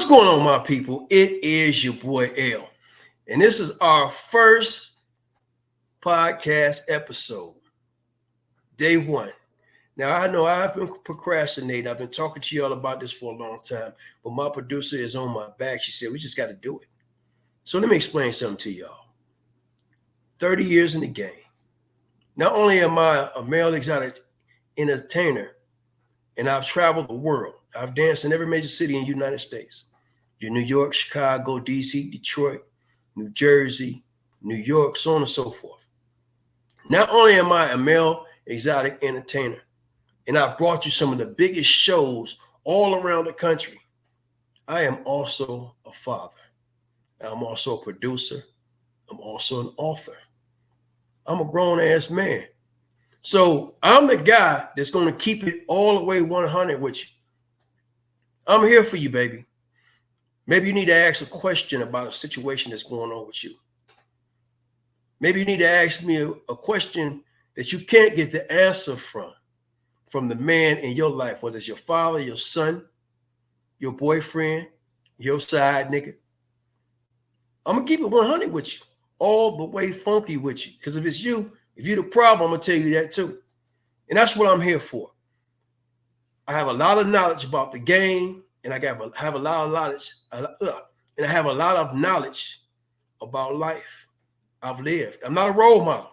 What's going on, my people? It is your boy Elle, and this is our first podcast episode, day one. Now, I know I've been procrastinating. I've been talking to y'all about this for a long time, but my producer is on my back. She said, we just got to do it. So let me explain something to y'all. 30 years in the game. Not only am I a male exotic entertainer, and I've traveled the world. I've danced in every major city in the United States. New York, Chicago, DC, Detroit, New Jersey, New York, so on and so forth. Not only am I a male exotic entertainer, and I've brought you some of the biggest shows all around the country, I am also a father. I'm also a producer. I'm also an author. I'm a grown-ass man. So I'm the guy that's going to keep it all the way 100 with you. I'm here for you, baby. Maybe you need to ask a question about a situation that's going on with you. Maybe you need to ask me a question that you can't get the answer from the man in your life, whether it's your father, your son, your boyfriend, your side nigga. I'm going to keep it 100 with you, all the way funky with you. Because if it's you, if you're the problem, I'm going to tell you that too. And that's what I'm here for. I have a lot of knowledge about the game, and I have a lot of knowledge, and I have a lot of knowledge about life. I've lived. I'm not a role model.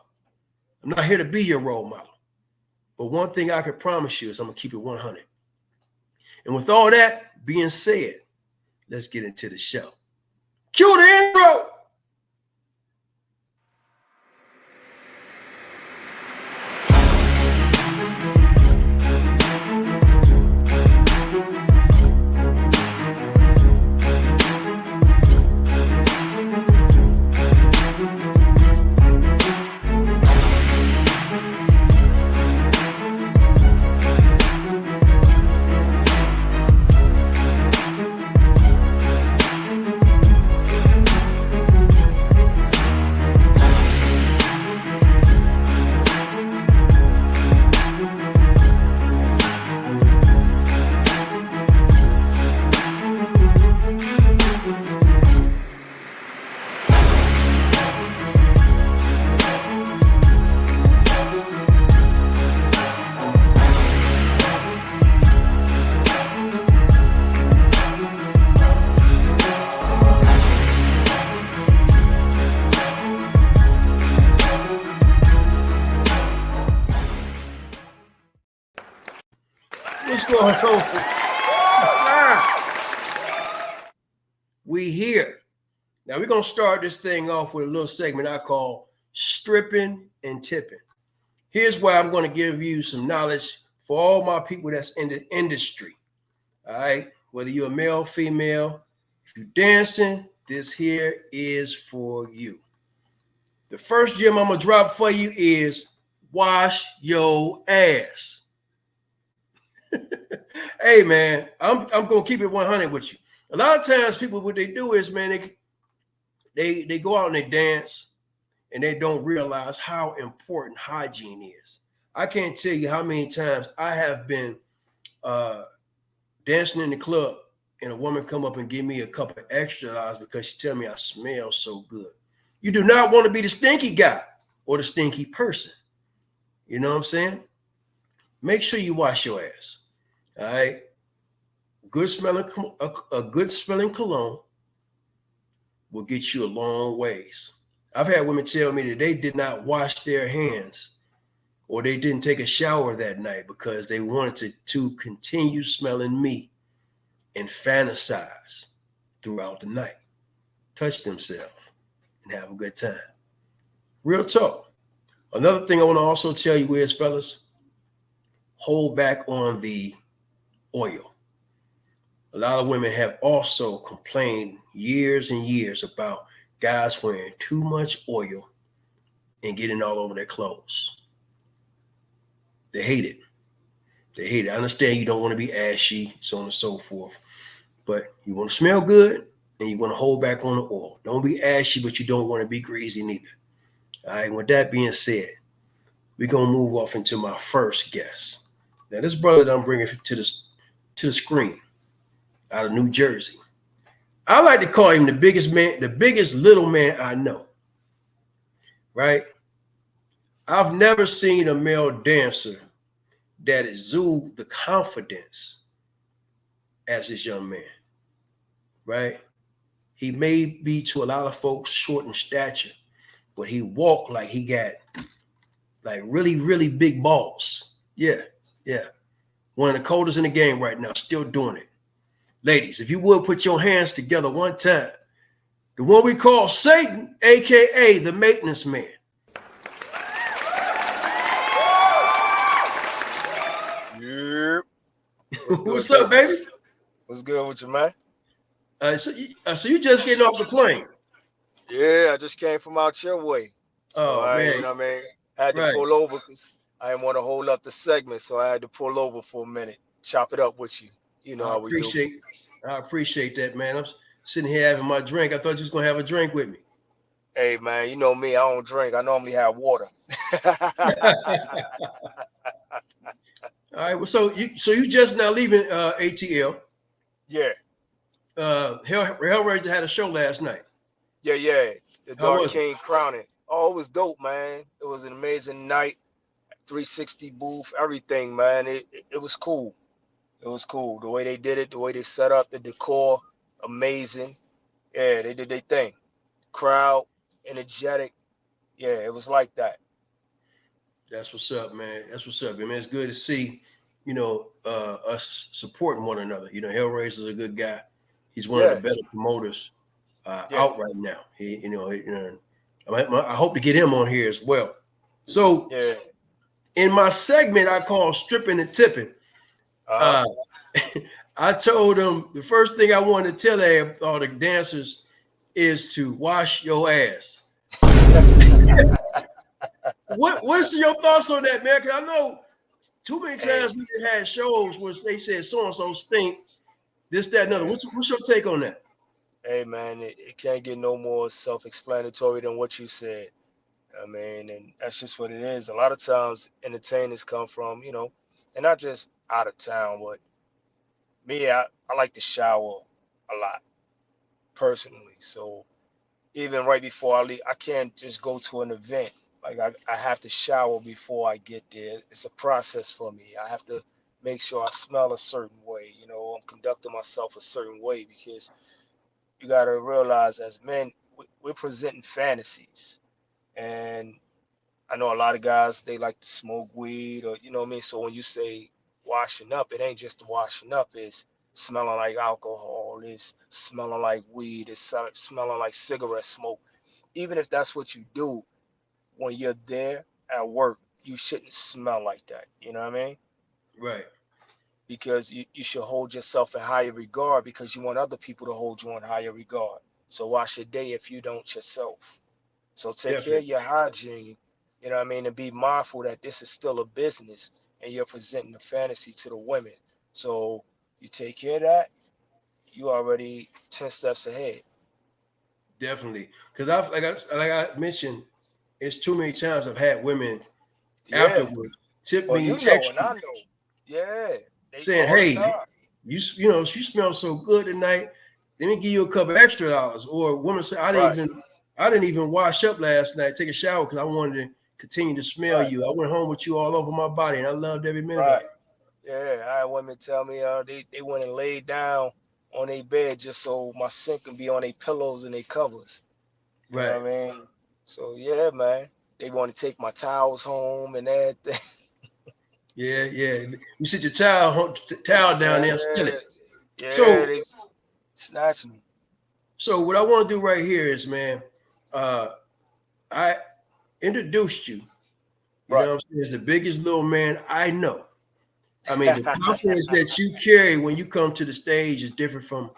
I'm not here to be your role model. But one thing I can promise you is I'm going to keep it 100. And with all that being said, let's get into the show. Cue the intro. What's going on? We here. Now we're going to start this thing off with a little segment I call stripping and tipping. Here's where I'm going to give you some knowledge for all my people that's in the industry. All right. Whether you're a male, female, if you're dancing, this here is for you. The first gem I'm going to drop for you is wash your ass. Hey man, I'm gonna keep it 100 with you. A lot of times people, what they do is, man, they go out and they dance and they don't realize how important hygiene is. I can't tell you how many times I have been dancing in the club and a woman come up and give me a couple of extra dollars because she tell me I smell so good. You do not want to be the stinky guy or the stinky person. You know what I'm saying? Make sure you wash your ass. All right. A good smelling cologne will get you a long ways. I've had women tell me that they did not wash their hands or they didn't take a shower that night because they wanted to continue smelling me and fantasize throughout the night, touch themselves and have a good time. Real talk. Another thing I want to also tell you is, fellas, hold back on the oil. A lot of women have also complained years and years about guys wearing too much oil and getting all over their clothes. They hate it. They hate it. I understand you don't want to be ashy, so on and so forth, but you want to smell good and you want to hold back on the oil. Don't be ashy, but you don't want to be greasy neither. All right. With that being said, we're going to move off into my first guest. Now, this brother that I'm bringing to the screen out of New Jersey, I like to call him the biggest man, the biggest little man I know. Right? I've never seen a male dancer that exudes the confidence as this young man. Right? He may be to a lot of folks short in stature, but he walked like he got like really, really big balls. Yeah, yeah. One of the coldest in the game right now, still doing it. Ladies, if you would put your hands together one time, the one we call Satan, aka the maintenance man. Yep. What's up, baby? What's good with you, man? So you just getting off the plane? Yeah, I just came from out your way. So Oh man, I had to right. pull over because I didn't want to hold up the segment. So I had to pull over for a minute, chop it up with you. You know I how we do. appreciate, I appreciate that, man. I'm sitting here having my drink. I thought you was gonna have a drink with me. Hey, man, you know me. I don't drink. I normally have water. All right. Well, so you just now leaving ATL. Yeah, Hellraiser had a show last night. yeah. The How Dark was it? King crowning. Oh, it was dope, man. It was an amazing night. 360 booth, everything, man. It was cool. It was cool. The way they did it, the way they set up the decor, amazing. Yeah, they did their thing. Crowd, energetic. Yeah, it was like that. That's what's up, man. That's what's up, man. It's good to see, us supporting one another. Hellraiser's a good guy. He's one of the Yeah, better promoters yeah, out right now. I hope to get him on here as well. So yeah. in my segment I call stripping and tipping, Uh-huh. uh, I told them the first thing I wanted to tell all the dancers is to wash your ass. What's your thoughts on that, man? Because I know too many Hey, times we had shows where they said so and so stink, this, that, and other. yeah. What's your take on that? Hey, man, it can't get no more self-explanatory than what you said. I mean, and that's just what it is. A lot of times entertainers come from, and not just out of town, but me, I like to shower a lot personally. So even right before I leave, I can't just go to an event. Like I have to shower before I get there. It's a process for me. I have to make sure I smell a certain way. I'm conducting myself a certain way because you got to realize as men, we're presenting fantasies. And I know a lot of guys, they like to smoke weed or, you know what I mean? So when you say washing up, it ain't just the washing up. It's smelling like alcohol. It's smelling like weed. It's smelling like cigarette smoke. Even if that's what you do, when you're there at work, you shouldn't smell like that. You know what I mean? Right. Because you should hold yourself in higher regard because you want other people to hold you in higher regard. So why should they if you don't yourself? So take care of Definitely. your hygiene, you know what I mean, and be mindful that this is still a business and you're presenting a fantasy to the women. So you take care of that, you already 10 steps ahead. Definitely. Because like I mentioned, it's too many times I've had women Yeah. afterwards tip Well, you me know and extra, I know. Yeah. They saying, all the "Hey, time. you smell so good tonight. Let me give you a couple extra dollars." Or a woman say, Right. I didn't even wash up last night, take a shower because I wanted to continue to smell Right. you. I went home with you all over my body, and I loved every minute of Right. it." Yeah. I had women tell me they went and laid down on their bed just so my sink can be on their pillows and their covers. You know Right. what I mean? So yeah, man. They want to take my towels home and everything. Yeah, yeah. You sit your towel down there and steal Yeah, it. yeah, So, they snatching them. so what I want to do right here is, man, uh, I introduced you. You know Right. what I'm saying? As the biggest little man I know. I mean, the confidence that you carry when you come to the stage is different from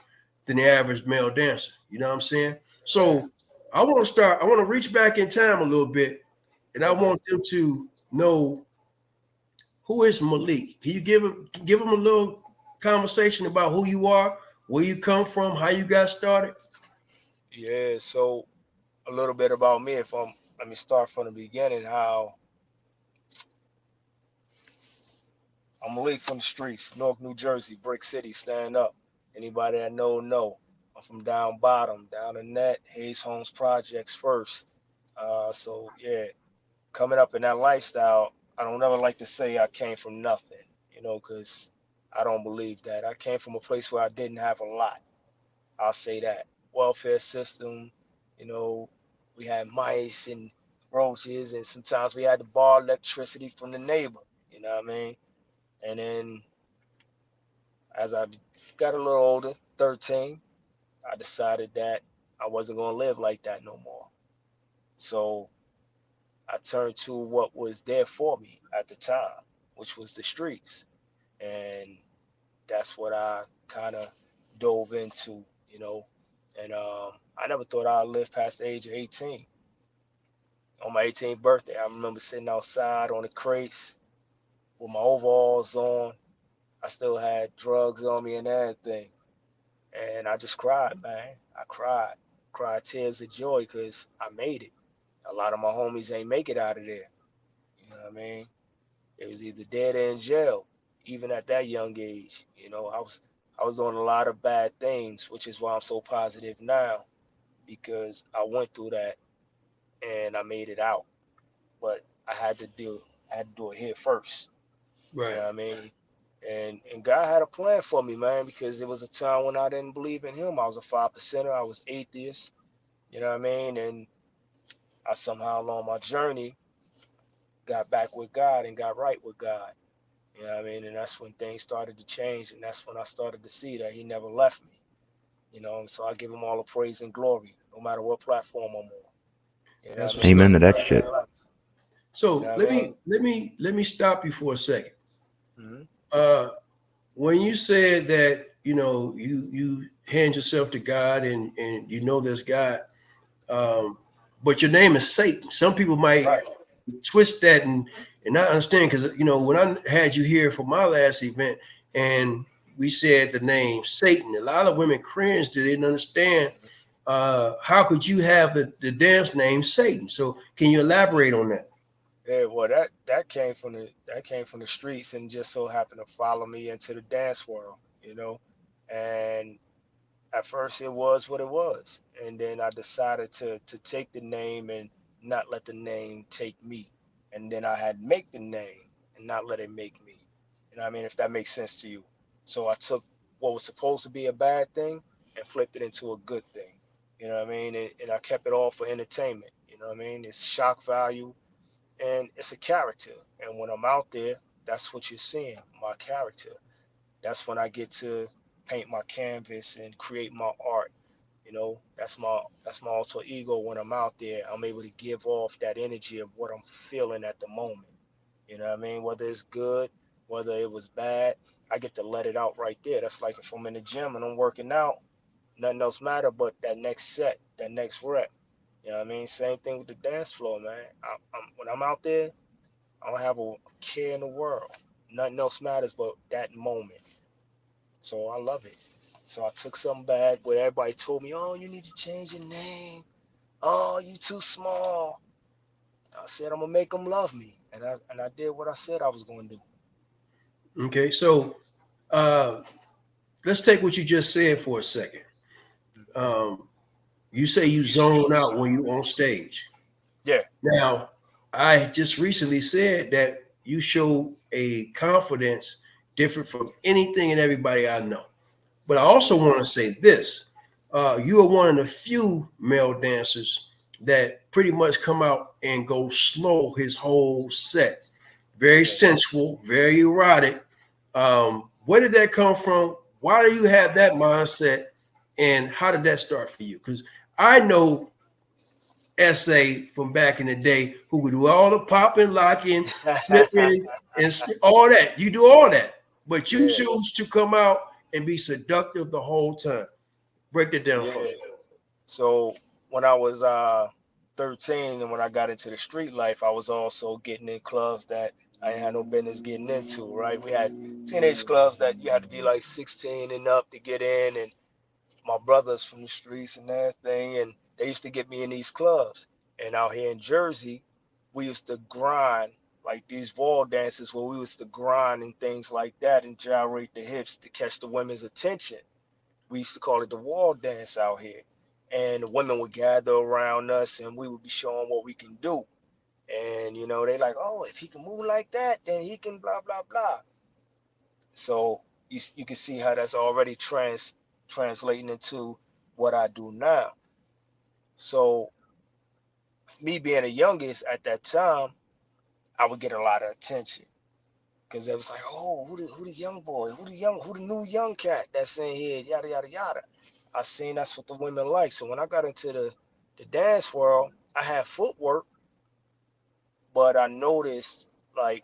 than the average male dancer. You know what I'm saying? Yeah. So I want to reach back in time a little bit, and I Okay. want them to know who is Malik. Can you give him a little conversation about who you are, where you come from, how you got started? Yeah. So a little bit about me. If let me start from the beginning. How I'm Malik from the streets, North New Jersey, Brick City. Stand up. Anybody that know. I'm from down bottom, down in that Hayes Homes Projects first. So yeah, coming up in that lifestyle, I don't ever like to say I came from nothing, because I don't believe that. I came from a place where I didn't have a lot. I'll say that. Welfare system, you know, we had mice and roaches, and sometimes we had to borrow electricity from the neighbor, you know what I mean? And then as I got a little older, 13, I decided that I wasn't going to live like that no more. So I turned to what was there for me at the time, which was the streets. And that's what I kind of dove into, you know. And I never thought I'd live past the age of 18. On my 18th birthday, I remember sitting outside on the crates with my overalls on. I still had drugs on me and everything. And I just cried, man. I cried tears of joy because I made it. A lot of my homies ain't make it out of there. You know what I mean? It was either dead or in jail, even at that young age. I was doing a lot of bad things, which is why I'm so positive now, because I went through that and I made it out. But I had to do it here first. You know Right. what I mean? And God had a plan for me, man, because there was a time when I didn't believe in him. I was a 5%er, I was atheist, you know what I mean? And I somehow along my journey got back with God and got right with God. You know what I mean? And that's when things started to change, and that's when I started to see that he never left me. And so I give him all the praise and glory, no matter what platform I'm on. You know what That's I what's mean? up. Because Amen to he that touched shit. my life. You know So what I let mean? me let me stop you for a second. Hmm. Uh, when you said that you hand yourself to God and you know there's God, um, but your name is Satan. Some people might Right. twist that and not understand because when I had you here for my last event and we said the name Satan, a lot of women cringed. They didn't understand. How could you have the dance name Satan? So can you elaborate on that? Yeah, well, that came from the streets and just so happened to follow me into the dance world, you know. And at first it was what it was, and then I decided to take the name and not let the name take me, and then I had make the name and not let it make me. You know what I mean? If that makes sense to you. So I took what was supposed to be a bad thing and flipped it into a good thing. You know what I mean? And I kept it all for entertainment. You know what I mean? It's shock value and it's a character. And when I'm out there, that's what you're seeing, my character. That's when I get to paint my canvas and create my art. That's my alter ego. When I'm out there, I'm able to give off that energy of what I'm feeling at the moment. You know what I mean? Whether it's good, whether it was bad, I get to let it out right there. That's like if I'm in the gym and I'm working out, nothing else matter but that next set, that next rep. You know what I mean? Same thing with the dance floor, man. When I'm out there, I don't have a care in the world. Nothing else matters but that moment. So I love it. So I took something bad where everybody told me, "Oh, you need to change your name. Oh, you too small." I said I'm gonna make them love me, and I did what I said I was gonna do. Okay, so uh, let's take what you just said for a second. Um, you say you zone out when you on stage. Yeah, Now, I just recently said that you show a confidence different from anything and everybody I know. But I also want to say this. You are one of the few male dancers that pretty much come out and go slow his whole set. Very yeah. sensual, very erotic. Where did that come from? Why do you have that mindset? And how did that start for you? Because I know SA from back in the day who would do all the popping, locking, flipping, and all that. You do all that, but you Yeah, choose to come out and be seductive the whole time. Break it down for yeah. me. So when I was 13 and when I got into the street life, I was also getting in clubs that I ain't had no business getting into, right? We had teenage clubs that you had to be like 16 and up to get in, and my brothers from the streets and everything, and they used to get me in these clubs. And out here in Jersey, we used to grind like these wall dances where we used to grind and things like that and gyrate the hips to catch the women's attention. We used to call it the wall dance out here. And the women would gather around us and we would be showing what we can do. And, they like, oh, if he can move like that, then he can blah, blah, blah. So you can see how that's already translating into what I do now. So me being the youngest at that time, I would get a lot of attention because it was like, oh, who the young boy, who the new young cat that's in here, yada yada yada. I seen that's what the women like. So when I got into the dance world, I had footwork, but I noticed like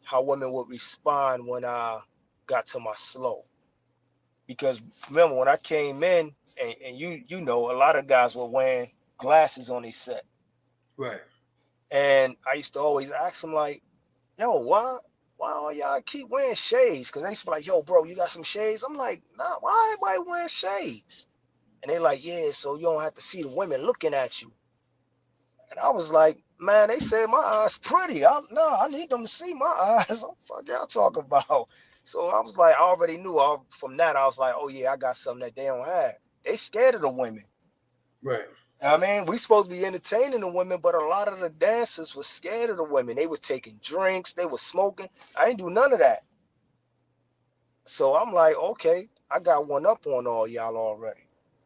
how women would respond when I got to my slow. Because remember when I came in, and a lot of guys were wearing glasses on their set, Right. and I used to always ask them like, yo, why all y'all keep wearing shades? Because they used to be like, yo, bro, you got some shades? I'm like, nah, why everybody wearing shades? And they like, yeah, so you don't have to see the women looking at you. And I was like, man, they say my eyes pretty. I need them to see my eyes. What the fuck y'all talking about? So I was like, I already knew from that. I was like, oh yeah, I got something that they don't have. They scared of the women. Right. I mean, we supposed to be entertaining the women, but a lot of the dancers were scared of the women. They was taking drinks, they was smoking. I ain't do none of that. So I'm like, okay, I got one up on all y'all already.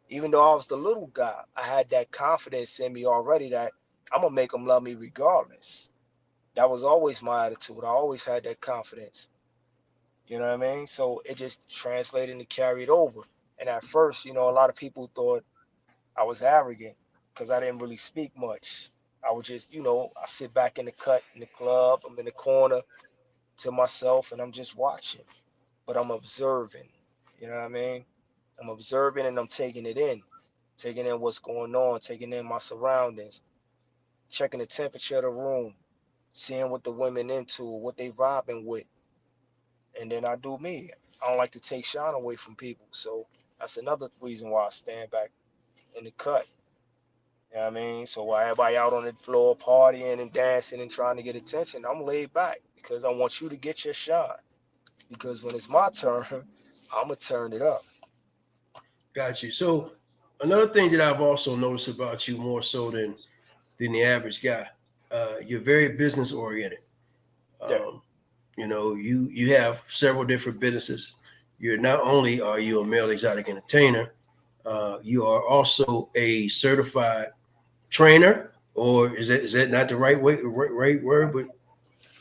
Even though I was the little guy, I had that confidence in me already that I'm gonna make them love me regardless. That was always my attitude. I always had that confidence. You know what I mean? So it just translated and carried over. And at first, a lot of people thought I was arrogant because I didn't really speak much. I would just, I sit back in the cut in the club, I'm in the corner to myself and I'm just watching, but I'm observing. You know what I mean? I'm observing and I'm taking in what's going on, taking in my surroundings, checking the temperature of the room, seeing what the women into, what they vibing with, and then I do me. I don't like to take shine away from people, so that's another reason why I stand back in the cut. You know what I mean? So while everybody out on the floor partying and dancing and trying to get attention, I'm laid back because I want you to get your shine. Because when it's my turn, I'm gonna turn it up. Got you. So another thing that I've also noticed about you more so than the average guy, you're very business oriented. Yeah. Um, you have several different businesses. You're not only are you a male exotic entertainer, you are also a certified trainer, or is that not the right word? But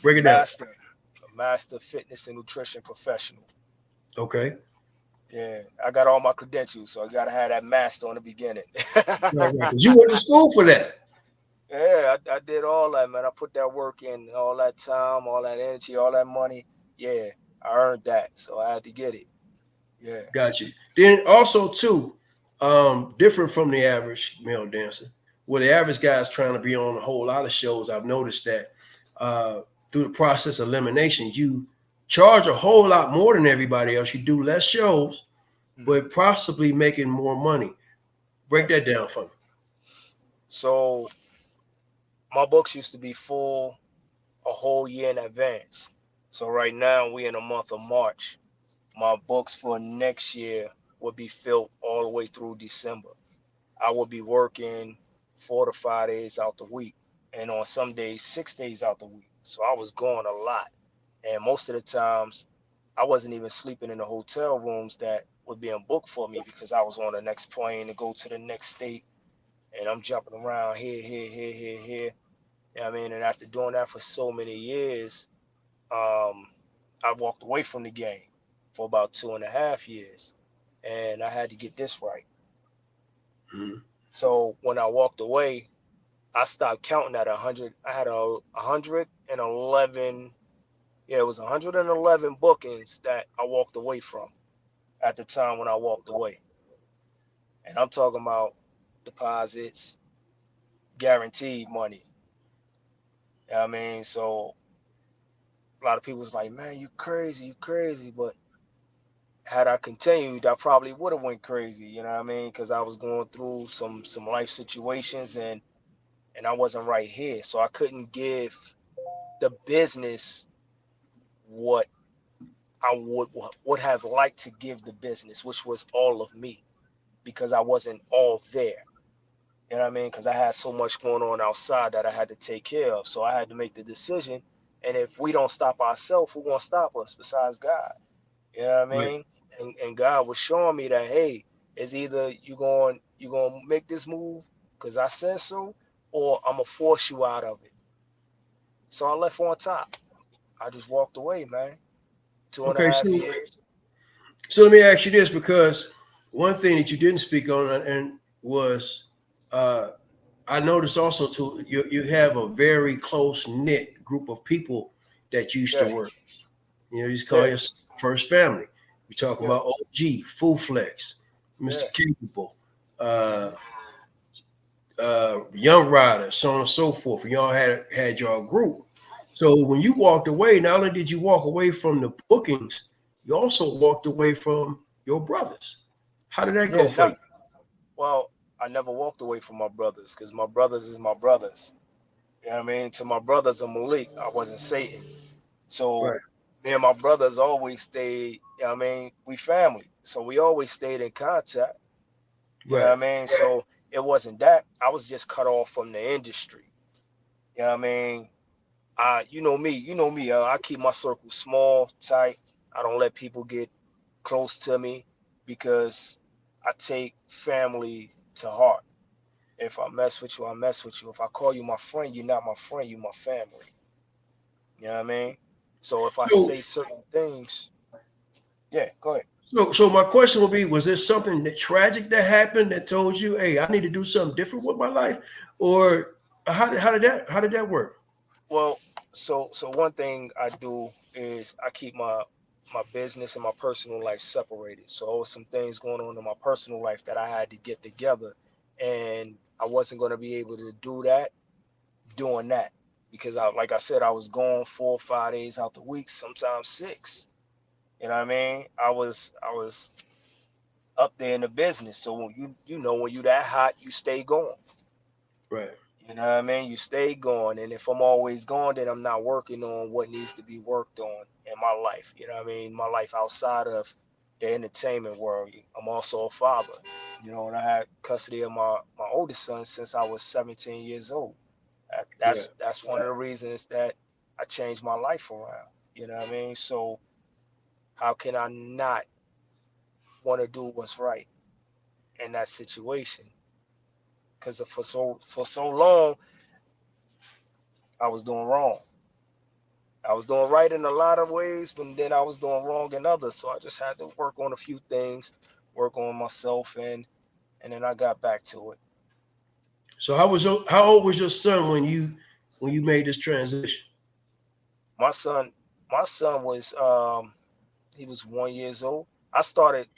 break it down. Master, a master fitness and nutrition professional. Okay. Yeah, I got all my credentials, so I gotta have that master on the beginning. Right, right. Because you went to school for that. Yeah, I did all that, man. I put that work in, all that time, all that energy, all that money. Yeah, I earned that, so I had to get it. Yeah. Got you. Then also too, different from the average male dancer. Well, the average guy is trying to be on a whole lot of shows. I've noticed that uh, through the process of elimination, you charge a whole lot more than everybody else. You do less shows, Mhm. but possibly making more money. Break Yeah. that down for me. So my books used to be full a whole year in advance. So right now we in the month of March. My books for next year will be filled all the way through December. I will be working 4 to 5 days out the week, and on some days 6 days out the week. So I was going a lot, and most of the times I wasn't even sleeping in the hotel rooms that were being booked for me because I was on the next plane to go to the next state, and I'm jumping around here, here, here, here, here. You know what I mean? And after doing that for so many years, um, I walked away from the game for about 2.5 years, and I had to get this right. Mhm. So when I walked away, I stopped counting at 100. I had a 111. Yeah, it was 111 bookings that I walked away from at the time when I walked away, and I'm talking about deposits, guaranteed money. You know what I mean? So a lot of people was like, "Man, you crazy, you crazy," but had I continued, I probably would have went crazy. You know what I mean? Because I was going through some life situations and I wasn't right here, so I couldn't give the business what I would have liked to give the business, which was all of me, because I wasn't all there. You know what I mean? Because I had so much going on outside that I had to take care of. So I had to make the decision. And if we don't stop ourselves, who gonna stop us besides God? You know what I Right. mean? And God was showing me that, hey, it's either you gonna make this move because I said so, or I'm gonna force you out of it. So I left on top. I just walked away, man. Two and a Okay. half So years. so let me ask you this, because one thing that you didn't speak on and was uh, I noticed also too, you have a very close knit group of people that used to Yeah, work. You know, you just call yeah, your first family. We're talking yeah, about OG, Full Flex, Mr. yeah. Capable, uh, Young Rider, so on and so forth. And y'all had your group. So when you walked away, not only did you walk away from the bookings, you also walked away from your brothers. How did that go Yeah, for you? not well, I never walked away from my brothers because my brothers is my brothers. You know what I mean? To my brothers of Malik, I wasn't Satan. Right, So me and my brothers always stayed, you know what I mean? We family. So we always stayed in contact. You know right, what I mean? So it wasn't that. I was just cut off from the industry. You know what I mean? You know me, I keep my circle small, tight. I don't let people get close to me because I take family to heart. If I mess with you, I mess with you. If I call you my friend, you're not my friend, you're my family. You know what I mean? So if I so say certain things, yeah, go ahead. so my question would be: was there something that tragic that happened that told you, "Hey, I need to do something different with my life," or how did that work? Well, so one thing I do is I keep my business and my personal life separated. So there was some things going on in my personal life that I had to get together, and I wasn't going to be able to do that doing that because like I said, I was gone 4 or 5 days out the week, sometimes six. You know what I mean? I was up there in the business. So when when you that hot, you stay going. Right. You know what I mean? You stay going. And if I'm always gone, then I'm not working on what needs to be worked on in my life. You know what I mean? My life outside of the entertainment world. I'm also a father. And I had custody of my oldest son since I was 17 years old. That, Yeah. that's that's one of the reasons that I changed my life around. You know what I mean? So how can I not want to do what's right in that situation? Because for so long I was doing wrong. I was doing right in a lot of ways, but then I was doing wrong in others. So I just had to work on a few things, work on myself, and then I got back to it. So how old was your son when you made this transition? My son, my son was he was 1 years old. I started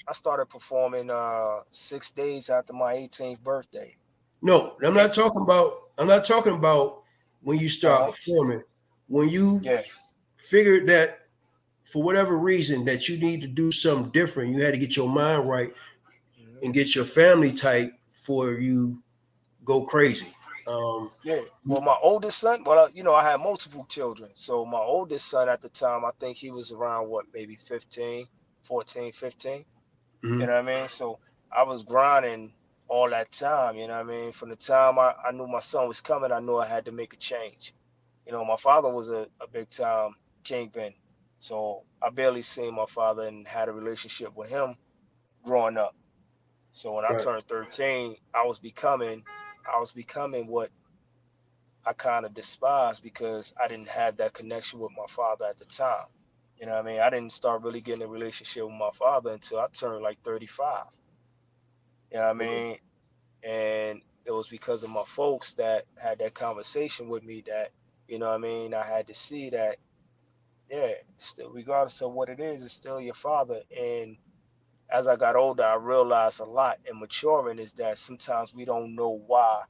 performing 6 days after my 18th birthday. No, I'm Eight. not talking about. I'm not talking about when you start Uh-huh. performing. When you Yeah. figured that for whatever reason that you need to do something different, you had to get your mind right Mhm. and get your family tight before you go crazy. Um, Yeah. Well, my oldest son, well, I had multiple children. So my oldest son at the time, I think he was around what, maybe 15, 14, 15. You mhm. know what I mean? So I was grinding all that time. You know what I mean? From the time I knew my son was coming, I knew I had to make a change. My father was a big time kingpin. So I barely seen my father and had a relationship with him growing up. So when I Right. turned 13, I was becoming what I kind of despised because I didn't have that connection with my father at the time. You know what I mean? I didn't start really getting a relationship with my father until I turned like 35. You know what I Okay. mean? And it was because of my folks that had that conversation with me that, I mean, I had to see that, yeah, still, regardless of what it is, it's still your father. And as I got older, I realized a lot in maturing is that sometimes we don't know why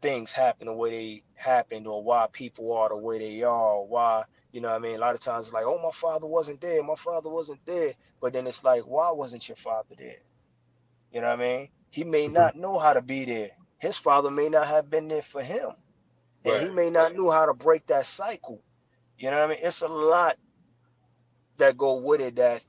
things happen the way they happened or why people are the way they are or why, what I mean? A lot of times it's like, oh, my father wasn't there. My father wasn't there. But then it's like, why wasn't your father there? You know what I mean? He may Mhm. not know how to be there. His father may not have been there for him. And Right. he may not know how to break that cycle. You know what I mean? It's a lot that go with it that,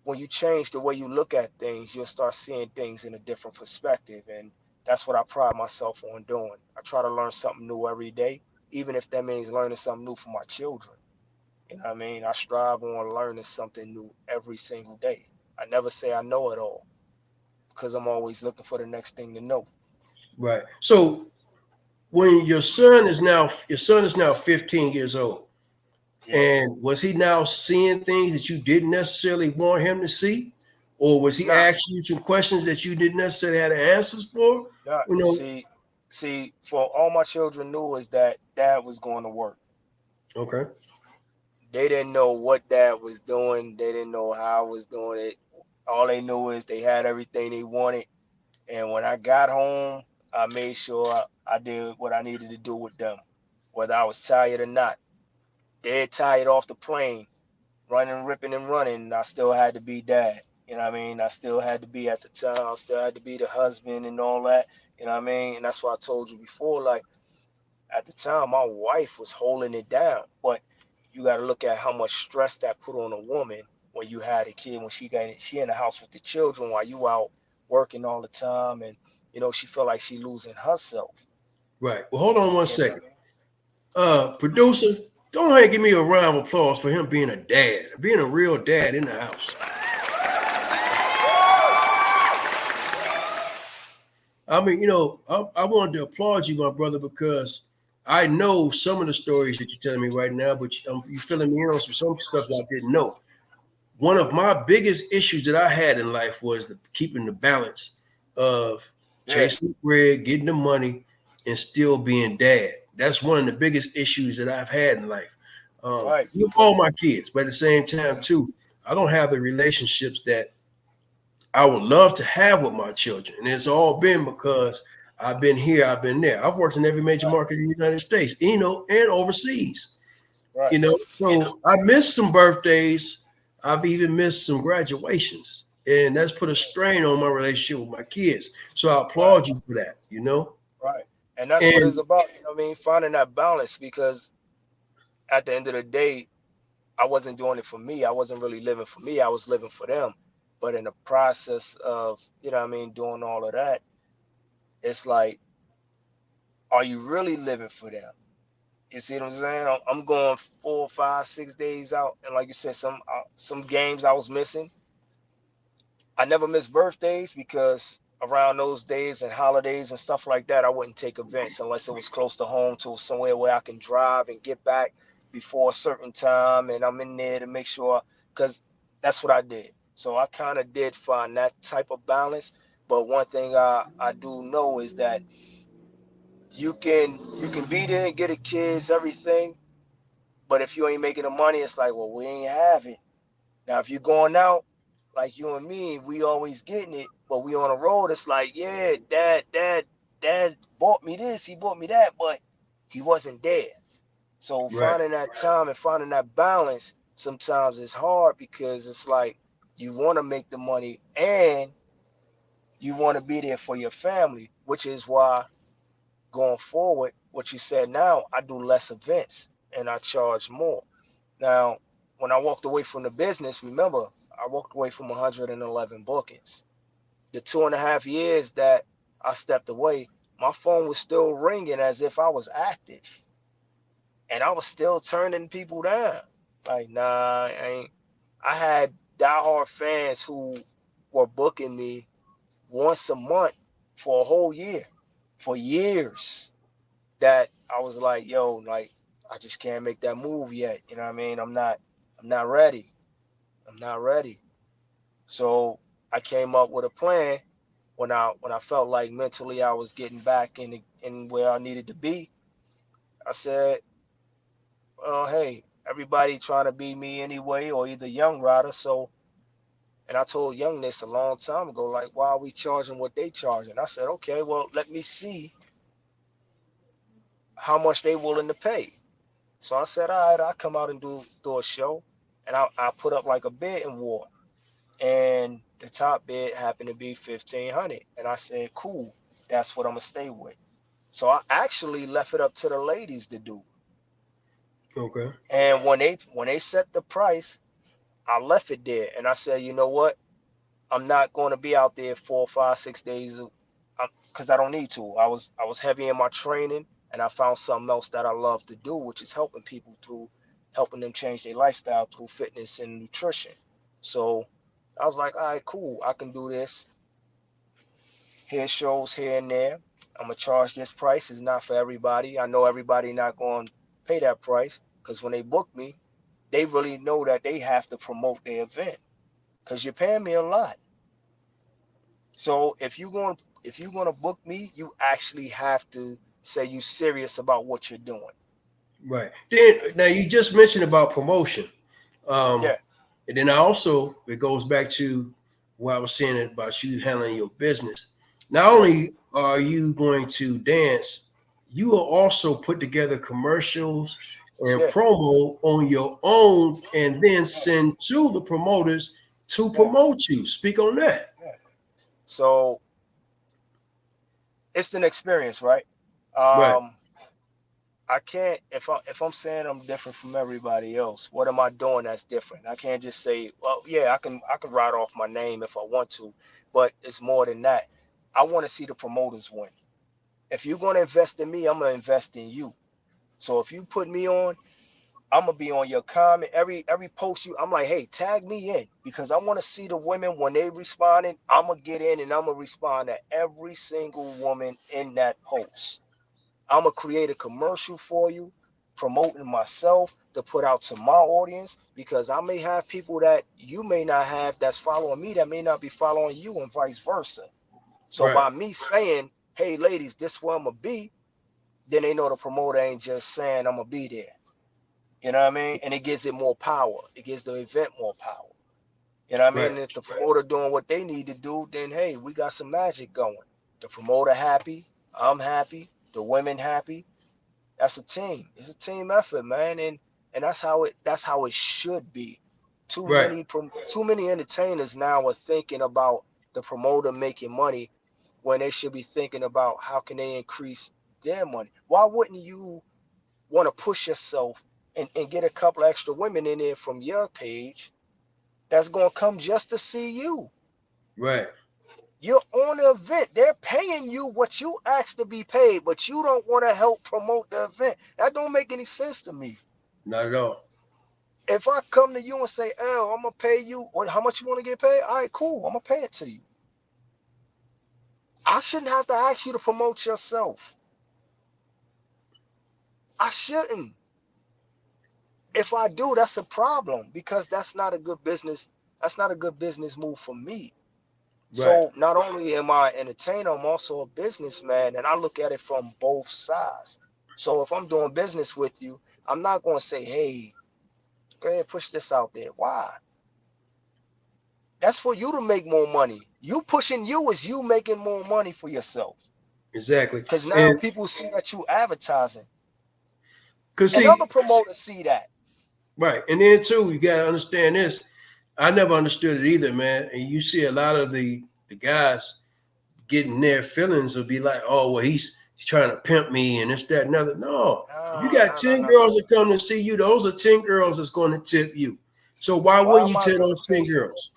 when you change the way you look at things, you'll start seeing things in a different perspective. And that's what I pride myself on doing. I try to learn something new every day, even if that means learning something new for my children. You know what I mean? I strive on learning something new every single day. I never say I know it all because I'm always looking for the next thing to know. Right. So when your son is now 15 years old, Yeah. and was he now seeing things that you didn't necessarily want him to see, or was he Nah, asking you some questions that you didn't necessarily have the answers for? nah. You know. See, for all my children knew is that dad was going to work. Okay. They didn't know what dad was doing. They didn't know how I was doing it. All they knew is they had everything they wanted. And when I got home, I made sure I did what I needed to do with them, whether I was tired or not. Dead tired off the plane, running, ripping, and running. I still had to be dad. You know what I mean? I still had to be at the time. I still had to be the husband and all that. You know what I mean? And that's why I told you before, like, at the time, my wife was holding it down. But you got to look at how much stress that put on a woman when you had a kid, when she in the house with the children while you out working all the time, and she felt like she losing herself. Right. Well, hold on one You know second. what I mean? Producer, go ahead and give me a round of applause for him being a dad, being a real dad in the house. I mean, I wanted to applaud you, my brother, because I know some of the stories that you're telling me right now, but you filling me in on some stuff that I didn't know. One of my biggest issues that I had in life was keeping the balance of Yeah. chasing bread, getting the money, and still being dad. That's one of the biggest issues that I've had in life. Right. With all my kids, but at the same time, too, I don't have the relationships that I would love to have with my children. And it's all been because I've been here, I've been there. I've worked in every major Right. market in the United States, and overseas. Right. So I missed some birthdays. I've even missed some graduations. And that's put a strain on my relationship with my kids. So I Right. applaud you for that. Right. And that's what it's And about. You know what I mean? Finding that balance, because at the end of the day, I wasn't doing it for me. I wasn't really living for me. I was living for them. But in the process of, doing all of that, it's like, are you really living for them? You see what I'm saying? I'm going 4, 5, 6 days out, and like you said, some games I was missing. I never miss birthdays because around those days and holidays and stuff like that, I wouldn't take events unless it was close to home, to somewhere where I can drive and get back before a certain time, and I'm in there to make sure, because that's what I did. So I kind of did find that type of balance. But one thing I do know is that you can be there and get the kids everything, but if you ain't making the money, it's like, well, we ain't have it. Now, if you're going out, like you and me, we always getting it, but we on the road, it's like, yeah, dad bought me this, he bought me that, but he wasn't there. So right, finding that time and finding that balance sometimes is hard, because it's like you want to make the money and you want to be there for your family, which is why going forward, what you said now, I do less events and I charge more. Now, when I walked away from the business, remember, I walked away from 111 bookings. The 2.5 years that I stepped away, my phone was still ringing as if I was active, and I was still turning people down. Like, nah, I ain't. I had diehard fans who were booking me once a month for a whole year, for years. That I was like, yo, like, I just can't make that move yet. You know what I mean? I'm not ready. I'm not ready. So I came up with a plan when I felt like mentally I was getting back in where I needed to be. I said, well, hey, everybody trying to be me anyway, or either Young Rider. So, and I told Young this a long time ago, like, why are we charging what they charging? I said, okay, well, let me see how much they willing to pay. So I said, all right, I'll come out and do a show. And I put up like a bidding war. And the top bid happened to be 1,500. And I said, cool, that's what I'm gonna stay with. So I actually left it up to the ladies to do. Okay. And when they set the price, I left it there, and I said, you know what? I'm not going to be out there 4, 5, 6 days because I don't need to. I was heavy in my training, and I found something else that I love to do, which is helping people through helping them change their lifestyle through fitness and nutrition. So I was like, all right, cool, I can do this. Here's shows here and there. I'm gonna charge this price. It's not for everybody. I know everybody not going to pay that price because when they book me, they really know that they have to promote their event because you're paying me a lot. So if you're gonna book me, you actually have to say you serious about what you're doing. Right. Then now you just mentioned about promotion. Um, Yeah, and then I also it goes back to what I was saying about you handling your business. Not yeah, only are you going to dance, you will also put together commercials and yeah, promo on your own and then send to the promoters to yeah, promote you. Speak on that. yeah. So it's an experience, right? Right. Um, I can't if I'm saying I'm different from everybody else, what am I doing that's different? I can't just say, well, yeah, I can write off my name if I want to, but it's more than that. I want to see the promoters win. If you're gonna invest in me, I'm gonna invest in you. So if you put me on, I'm gonna be on your comment every post you. I'm like, hey, tag me in because I want to see the women when they responding. I'm gonna get in and I'm gonna respond to every single woman in that post. I'm gonna create a commercial for you, promoting myself to put out to my audience because I may have people that you may not have that's following me that may not be following you and vice versa. So Right. by me saying, hey, ladies, this where I'm gonna be, then they know the promoter ain't just saying I'm gonna be there. You know what I mean? And it gives it more power. It gives the event more power. You know what I mean? Right. And if the promoter doing what they need to do, then hey, we got some magic going. The promoter happy, I'm happy, the women happy. That's a team. It's a team effort, man, and that's how it should be. Right. Too many entertainers now are thinking about the promoter making money when they should be thinking about how can they increase their money. Why wouldn't you want to push yourself and get a couple extra women in there from your page that's gonna come just to see you? Right. You're on the event. They're paying you what you asked to be paid, but you don't want to help promote the event. That don't make any sense to me. Not at all. If I come to you and say, "Oh, I'm gonna pay you. How much you want to get paid?" All right, cool. I'm gonna pay it to you. I shouldn't have to ask you to promote yourself. I shouldn't. If I do, that's a problem because that's not a good business. That's not a good business move for me. Right. So not only am I an entertainer, I'm also a businessman, and I look at it from both sides. So if I'm doing business with you, I'm not going to say, "Hey, go ahead, push this out there." Why? That's for you to make more money. You pushing you is you making more money for yourself. Exactly. Because now And people see that you advertising, because and see, other promoters see that. right. And then too, you gotta understand this. I never understood it either, man. And you see a lot of the guys getting their feelings will be like, oh, well, he's trying to pimp me and this, that, and other. No. If you No, got no, no, 10 no, no. girls that come to see you, those are 10 girls that's going to tip you. So why Why wouldn't am you I tell going to those pay 10 you? girls?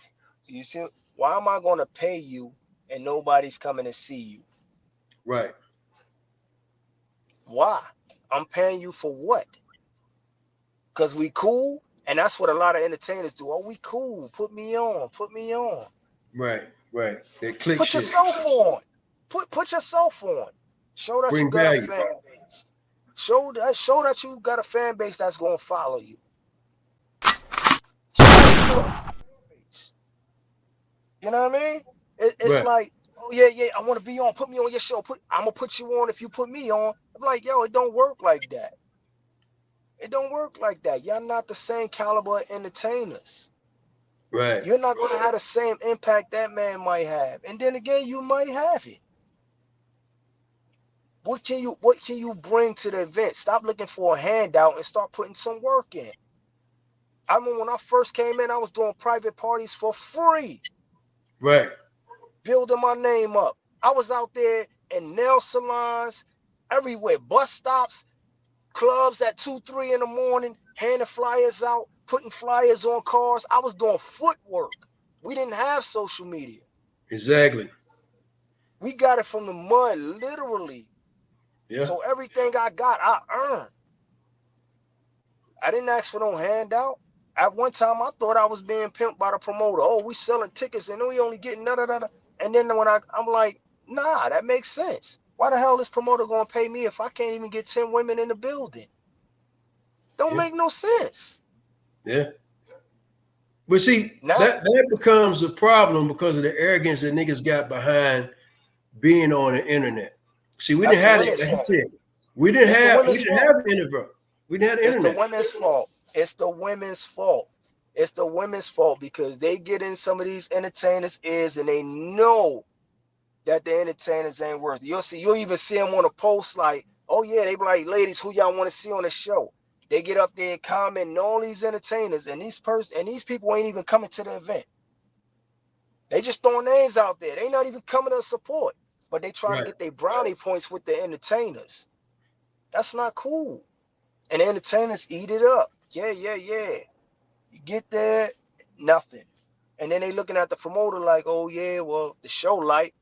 You see, why am I going to pay you and nobody's coming to see you? Right. Why? I'm paying you for what? Because we cool, and that's what a lot of entertainers do. Oh, we cool. Put me on. Put me on. Right. Right. That click Put shit. yourself on. Put yourself on. Show that you Bring got a value. fan base. Show that you got a fan base that's gonna follow you. Show that you got a fan base. You know what I mean? It's Right. like, oh yeah, yeah, I want to be on. Put me on your show. I'm gonna put you on if you put me on. I'm like, yo, it don't work like that. It don't work like that. Y'all not the same caliber of entertainers. Right. You're not gonna have the same impact that man might have. And then again, you might have it. What can you bring to the event? Stop looking for a handout and start putting some work in. I remember when I first came in, I was doing private parties for free, Right. building my name up. I was out there in nail salons, everywhere, bus stops. clubs at 2, 3 in the morning, handing flyers out, putting flyers on cars. I was doing footwork. We didn't have social media. Exactly. We got it from the mud, literally. Yeah. So everything I got, I earned. I didn't ask for no handout. At one time, I thought I was being pimped by the promoter. Oh, we selling tickets and we only getting da. And then when I'm like, nah, that makes sense. Why the hell is promoter gonna pay me if I can't even get 10 women in the building? Don't make no sense. Yeah. But see, Now, that becomes a problem because of the arrogance that niggas got behind being on the internet. See, we didn't have it. Like I said, we didn't have the internet. We didn't have the internet. It's the women's fault. It's the women's fault. It's the women's fault because they get in some of these entertainers' ears and they know that the entertainers ain't worth it. You'll even see them on a post like, oh yeah, they be like, ladies, who y'all want to see on the show? They get up there and comment and all these entertainers and these people ain't even coming to the event. They just throwing names out there. They not even coming to support, but they trying to get their brownie points with the entertainers. That's not cool. And the entertainers eat it up. Yeah. You get there, nothing. And then they looking at the promoter like, oh yeah, well, the show light.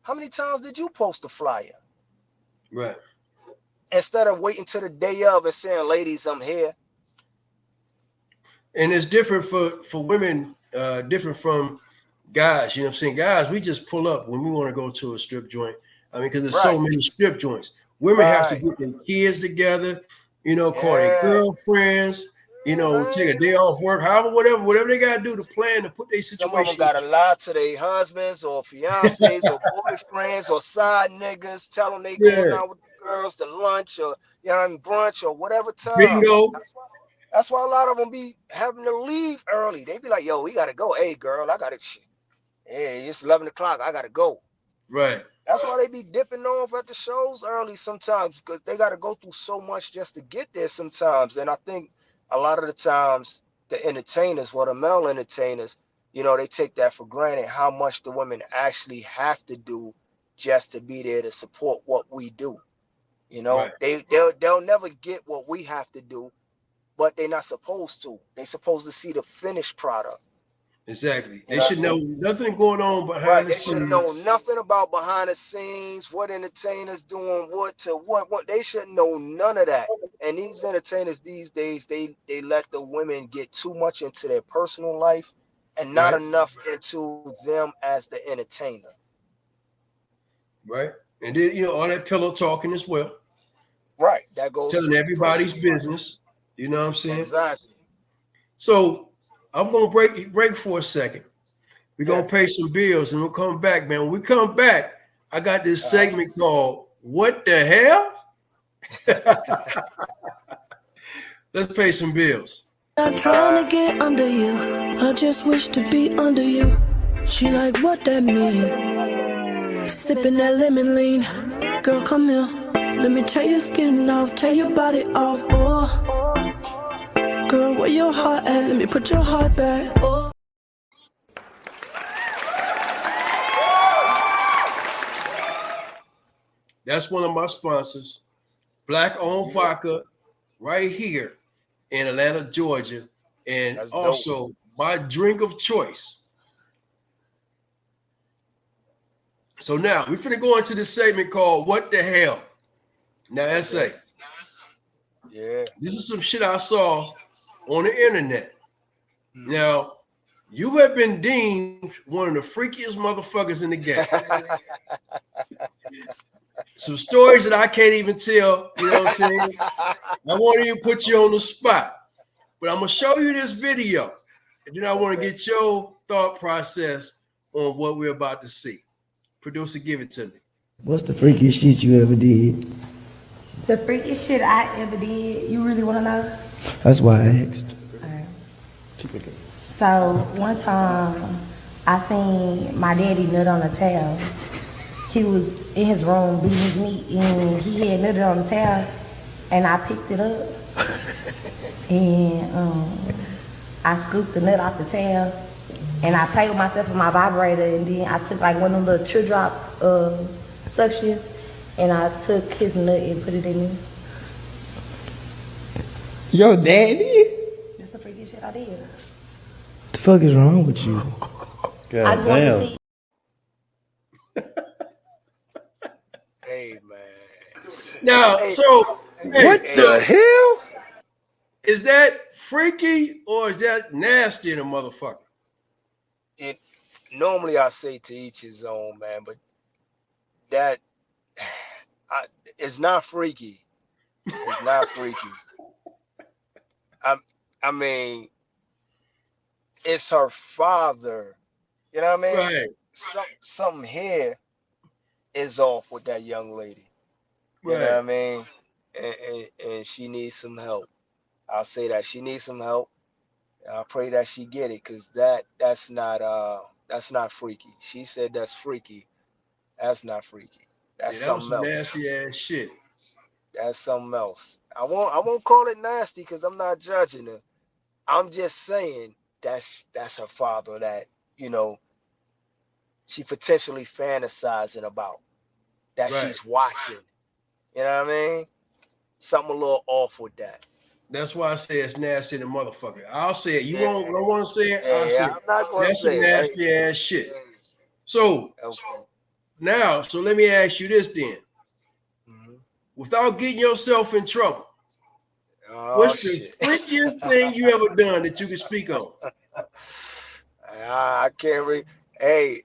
How many times did you post a flyer? Right. Instead of waiting till the day of and saying, ladies, I'm here. And it's different for women, different from guys. You know what I'm saying? Guys, we just pull up when we want to go to a strip joint. I mean, because there's so many strip joints. Women have to get their kids together, you know, call their girlfriends, you know, take a day off work, however, whatever they got to do to plan to put their situation. Some of them got to lie to their husbands or fiancés or boyfriends or side niggas, tell them they going out with the girls to lunch or, you know, brunch or whatever time. Bingo. That's why a lot of them be having to leave early. They be like, yo, we got to go. Hey, girl, I got to, hey, it's 11 o'clock. I got to go. Right. That's why they be dipping off at the shows early sometimes because they got to go through so much just to get there sometimes. And I think a lot of the times the entertainers, the male entertainers, you know, they take that for granted how much the women actually have to do just to be there to support what we do. You know, they'll never get what we have to do, but they're not supposed to. They're supposed to see the finished product. Exactly. They should know nothing going on behind the scenes. They should know nothing about behind the scenes, what entertainers doing, what. They should know none of that. And these entertainers these days, they let the women get too much into their personal life and not enough into them as the entertainer. Right. And then, you know, all that pillow talking as well. Right. That goes telling everybody's business. You know what I'm saying? Exactly. So I'm gonna break for a second. We're gonna pay some bills and we'll come back, man. When we come back, I got this segment called What the Hell? Let's pay some bills. Not trying to get under you. I just wish to be under you. She like, what that mean? Sipping that lemon lean. Girl, come here. Let me tear your skin off, tear your body off. Oh, girl, where your heart at? Let me put your heart back. Oh. That's one of my sponsors, Black-owned vodka, right here in Atlanta, Georgia, and that's also dope. My drink of choice. So now we're finna go into this segment called What the Hell? Now, S.A. Yeah. This is some shit I saw on the internet. Now, you have been deemed one of the freakiest motherfuckers in the game. Some stories that I can't even tell, you know what I'm saying? I won't even put you on the spot. But I'm going to show you this video. And then I want to get your thought process on what we're about to see. Producer, give it to me. What's the freakiest shit you ever did? The freakiest shit I ever did, you really want to know? That's why I asked. All right. So one time I seen my daddy nut on a towel. He was in his room beating his meat and he had nutted on the towel and I picked it up and I scooped the nut off the towel and I played with myself with my vibrator and then I took like one of the teardrop suctions and I took his nut and put it in there. Your daddy? That's the freaky shit I did. The fuck is wrong with you? I just wanted to see. Hey, man. Now, Hey, so What the hell? is that freaky or is that nasty in a motherfucker? Normally I say to each his own, man, but that it's not freaky. It's not freaky. I mean, it's her father. You know what I mean? Right. Something here is off with that young lady. You know what I mean? And she needs some help. I'll say that she needs some help. I pray that she get it, cause that's not freaky. She said that's freaky. That's not freaky. That's Yeah, that was something some else. nasty ass shit. That's something else. I won't call it nasty because I'm not judging her. I'm just saying that's her father that, you know, she potentially fantasizing about, that she's watching. You know what I mean? Something a little off with that. That's why I say it's nasty in the motherfucker. I'll say it. You won't want to say it? I'll say I'm not gonna that's say some nasty ass shit. So Okay. now, so let me ask you this then. Without getting yourself in trouble, what's the freakiest thing you ever done that you can speak on? I can't really. Hey,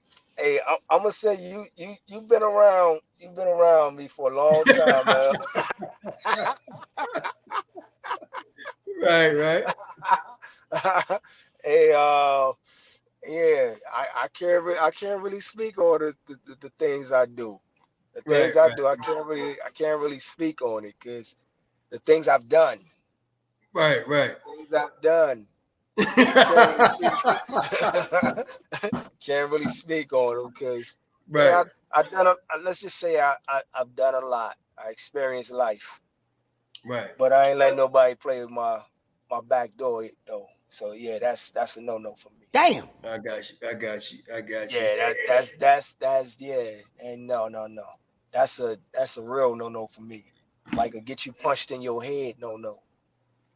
I'm gonna say you've been around. You've been around me for a long time, man. Right. Hey, yeah, I can't really speak on the things I do. The things I do, I can't really speak on it because the things I've done. Right. Things I've done. Can't really speak on them because I've done. Let's just say I've done a lot. I experienced life. Right. But I ain't letting nobody play with my back door though. So yeah, that's a no for me. Damn. I got you. Yeah, that's yeah. And no. That's a real no for me. Like a get you punched in your head, no.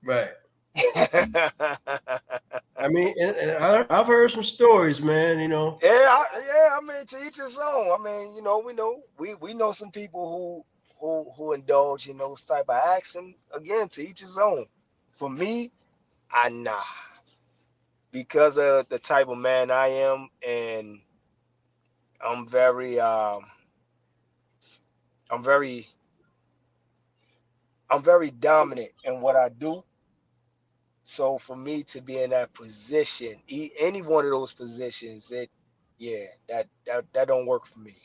Right. I mean, and I've heard some stories, man. You know. Yeah. I mean, to each his own. I mean, you know, we know some people who indulge in those type of acts, and again, to each his own. For me, nah, because of the type of man I am, and I'm very dominant in what I do. So for me to be in that position, any one of those positions, that don't work for me.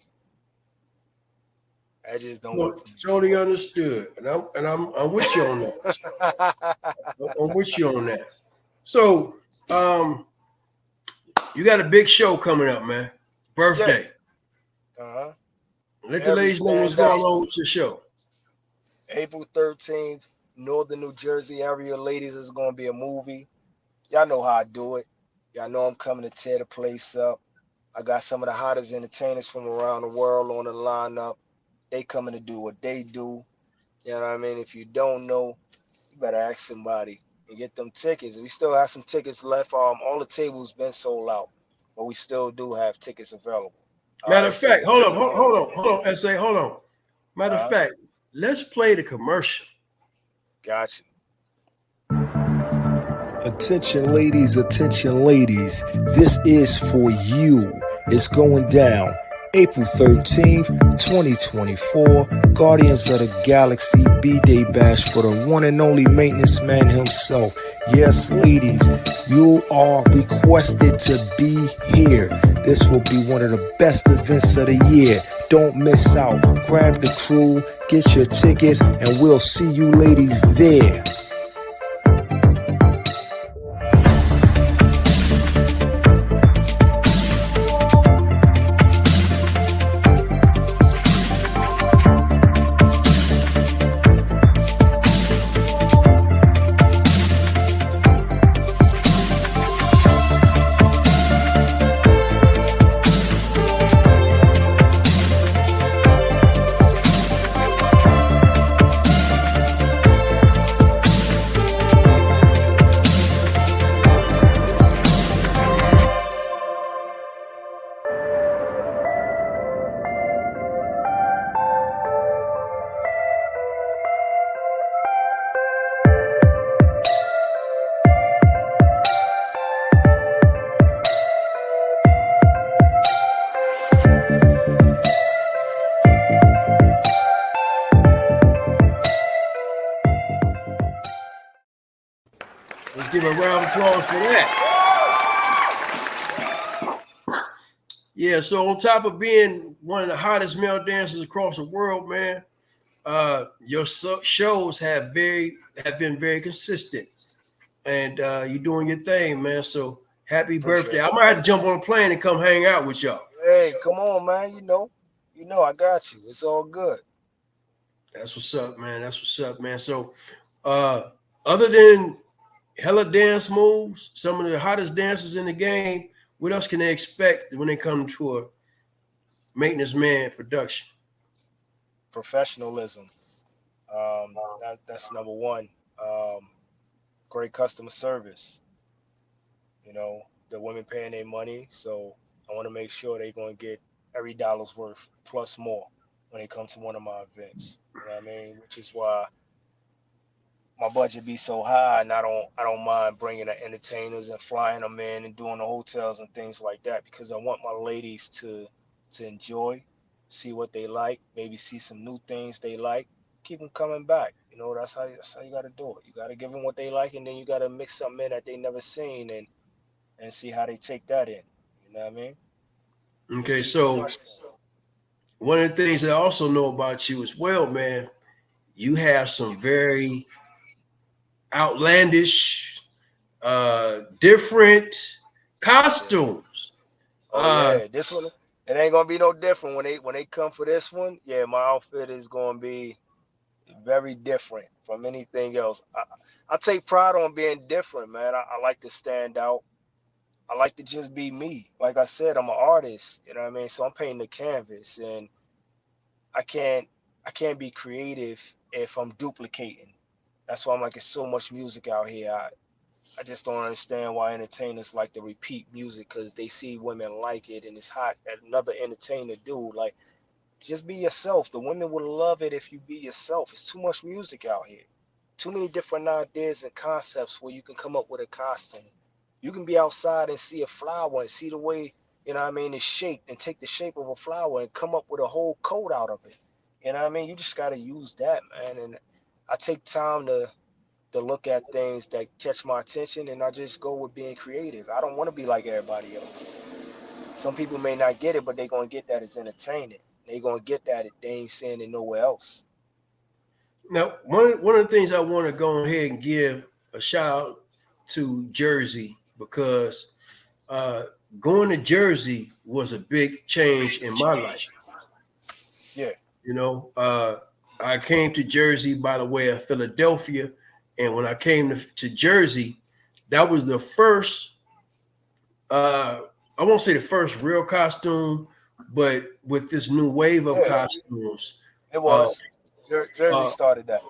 That just don't work for me. Totally understood, and I'm with you on that. I'm with you on that. So, you got a big show coming up, man. Birthday. Yeah. Let the ladies know what's going on with your show. April 13th, Northern New Jersey area, ladies, is going to be a movie. Y'all know how I do it. Y'all know I'm coming to tear the place up. I got some of the hottest entertainers from around the world on the lineup. They coming to do what they do. You know what I mean? If you don't know, you better ask somebody and get them tickets. We still have some tickets left. All the tables been sold out, but we still do have tickets available. Matter of fact, hold on, S.A., hold on. Matter of fact, let's play the commercial. Gotcha. Attention ladies, this is for you. It's going down April 13th, 2024, Guardians of the Galaxy B-Day Bash for the one and only maintenance man himself. Yes, ladies, you are requested to be here. This will be one of the best events of the year. Don't miss out. Grab the crew, get your tickets, and we'll see you ladies there. Give a round of applause for that. Yeah, so on top of being one of the hottest male dancers across the world, man, your shows have been very consistent, and you're doing your thing, man. So happy birthday! I might have to jump on a plane and come hang out with y'all. Hey, come on, man. You know, I got you. It's all good. That's what's up, man. That's what's up, man. So, other than hella dance moves, some of the hottest dancers in the game, what else can they expect when they come to a Maintenance Man production? Professionalism. That's number one. Great customer service. You know, the women paying their money, so I want to make sure they're going to get every dollar's worth plus more when they come to one of my events. You know what I mean? Which is why my budget be so high, and I don't mind bringing the entertainers and flying them in and doing the hotels and things like that, because I want my ladies to enjoy, see what they like, maybe see some new things they like, keep them coming back. You know, that's how you got to do it. You got to give them what they like, and then you got to mix something in that they never seen and see how they take that in. You know what I mean? Okay, so one of the things that I also know about you as well, man, you have some very outlandish, different costumes. Yeah, this one, it ain't gonna be no different when they come for this one. Yeah, my outfit is gonna be very different from anything else. I take pride on being different, man. I like to stand out. I like to just be me. Like I said, I'm an artist, you know what I mean? So I'm painting the canvas, and I can't be creative if I'm duplicating. That's why I'm like, it's so much music out here. I just don't understand why entertainers like to repeat music, because they see women like it and it's hot. That another entertainer do. Like, just be yourself. The women will love it if you be yourself. It's too much music out here. Too many different ideas and concepts where you can come up with a costume. You can be outside and see a flower and see the way, you know what I mean, it's shaped, and take the shape of a flower and come up with a whole coat out of it. You know what I mean? You just got to use that, man. And I take time to look at things that catch my attention, and I just go with being creative. I don't want to be like everybody else. Some people may not get it, but they're going to get that as entertainment. They're going to get that if they ain't seeing it nowhere else. Now, one of the things I want to go ahead and give a shout out to Jersey, because going to Jersey was a big change in my life. Yeah. You know, I came to Jersey by the way of Philadelphia. And when I came to Jersey, that was the first, I won't say the first real costume, but with this new wave of costumes. It was. Jersey started that.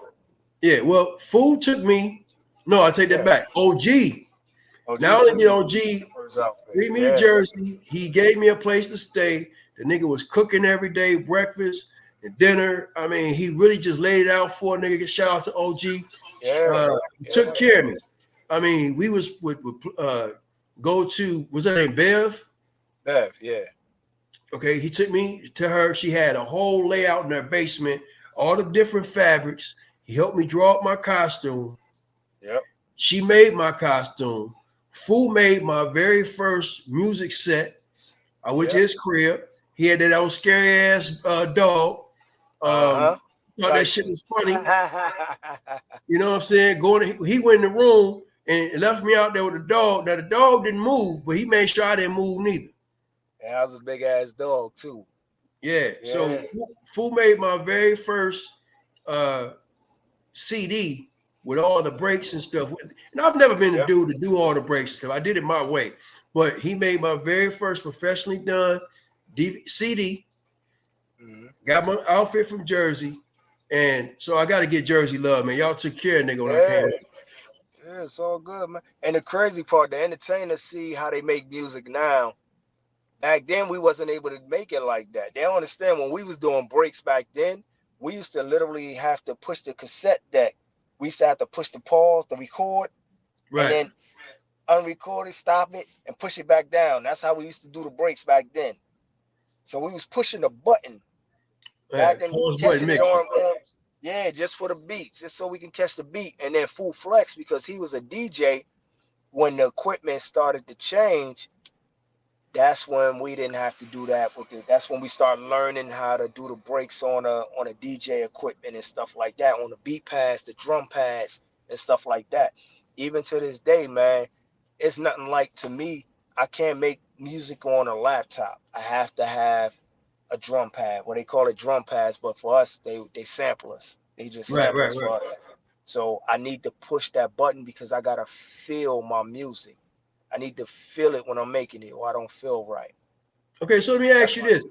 Yeah, well, Food took me. No, I take that back. OG. Now I get OG. Bring me to Jersey. He gave me a place to stay. The nigga was cooking every day, breakfast and dinner. I mean, he really just laid it out for a nigga. Shout out to OG. He took care of me. I mean, we would go to, was that name Bev? Bev, yeah. Okay, he took me to her. She had a whole layout in her basement, all the different fabrics. He helped me draw up my costume. Yep. She made my costume. Fu made my very first music set. I went to his crib. He had that old scary ass dog. Thought that shit was funny. You know what I'm saying? He went in the room and left me out there with the dog. Now the dog didn't move, but he made sure I didn't move neither. Yeah, that was a big ass dog too. Yeah. So Fu made my very first CD with all the breaks and stuff. And I've never been the dude to do all the breaks and stuff. I did it my way. But he made my very first professionally done CD. Mm-hmm. Got my outfit from Jersey. And so I got to get Jersey love, man. Y'all took care of nigga when I came. Yeah, it's all good, man. And the crazy part, the entertainers see how they make music now. Back then, we wasn't able to make it like that. They don't understand, when we was doing breaks back then, we used to literally have to push the cassette deck. We used to have to push the pause, the record, and then unrecord it, stop it, and push it back down. That's how we used to do the breaks back then. So we was pushing the button. Back then, catching it on, just for the beats, just so we can catch the beat. And then Full Flex, because he was a DJ, when the equipment started to change, that's when we didn't have to do that with it. That's when we started learning how to do the breaks on a DJ equipment and stuff like that, on the beat pads, the drum pads, and stuff like that. Even to this day, man, it's nothing like, to me, I can't make music on a laptop. I have to have a drum pad. Well, they call it drum pads, but for us, they sample us. They just sample us for us. So I need to push that button because I gotta feel my music. I need to feel it when I'm making it, or I don't feel right. Okay, so let me ask you this.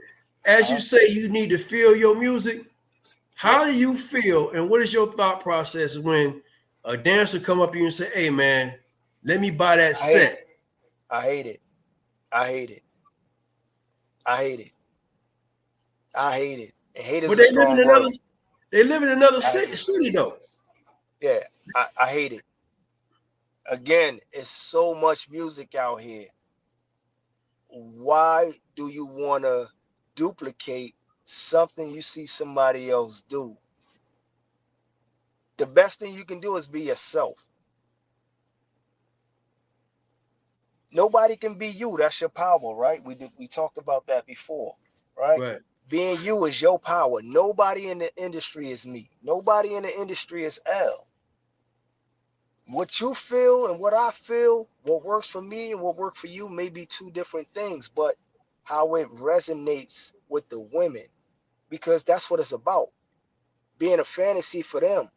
As you say you need to feel your music, how do you feel and what is your thought process when a dancer come up to you and say, hey, man, let me buy that set? I hate it. I hate it. I hate it. I hate it. And hate is But a strong word. they live in another city though. Yeah, I hate it. Again, it's so much music out here. Why do you want to duplicate something you see somebody else do? The best thing you can do is be yourself. Nobody can be you. That's your power, right? We talked about that before, right? Right. Being you is your power. Nobody in the industry is me. Nobody in the industry is Elle. What you feel and what I feel, what works for me and what works for you may be two different things, but how it resonates with the women, because that's what it's about. Being a fantasy for them.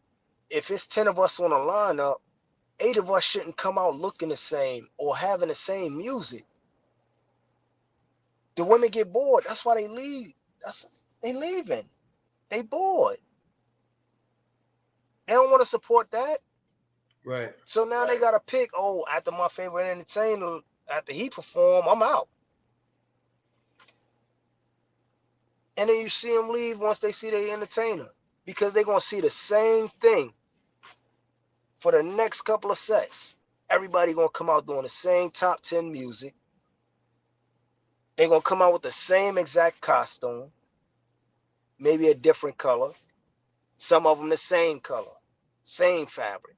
If it's 10 of us on a lineup, 8 of us shouldn't come out looking the same or having the same music. The women get bored. That's why they leave. They leaving. They bored. They don't want to support that. Right. So now they got to pick, oh, after my favorite entertainer, after he perform, I'm out. And then you see them leave once they see their entertainer, because they're going to see the same thing for the next couple of sets. Everybody going to come out doing the same top 10 music. They're going to come out with the same exact costume, maybe a different color. Some of them the same color, same fabric.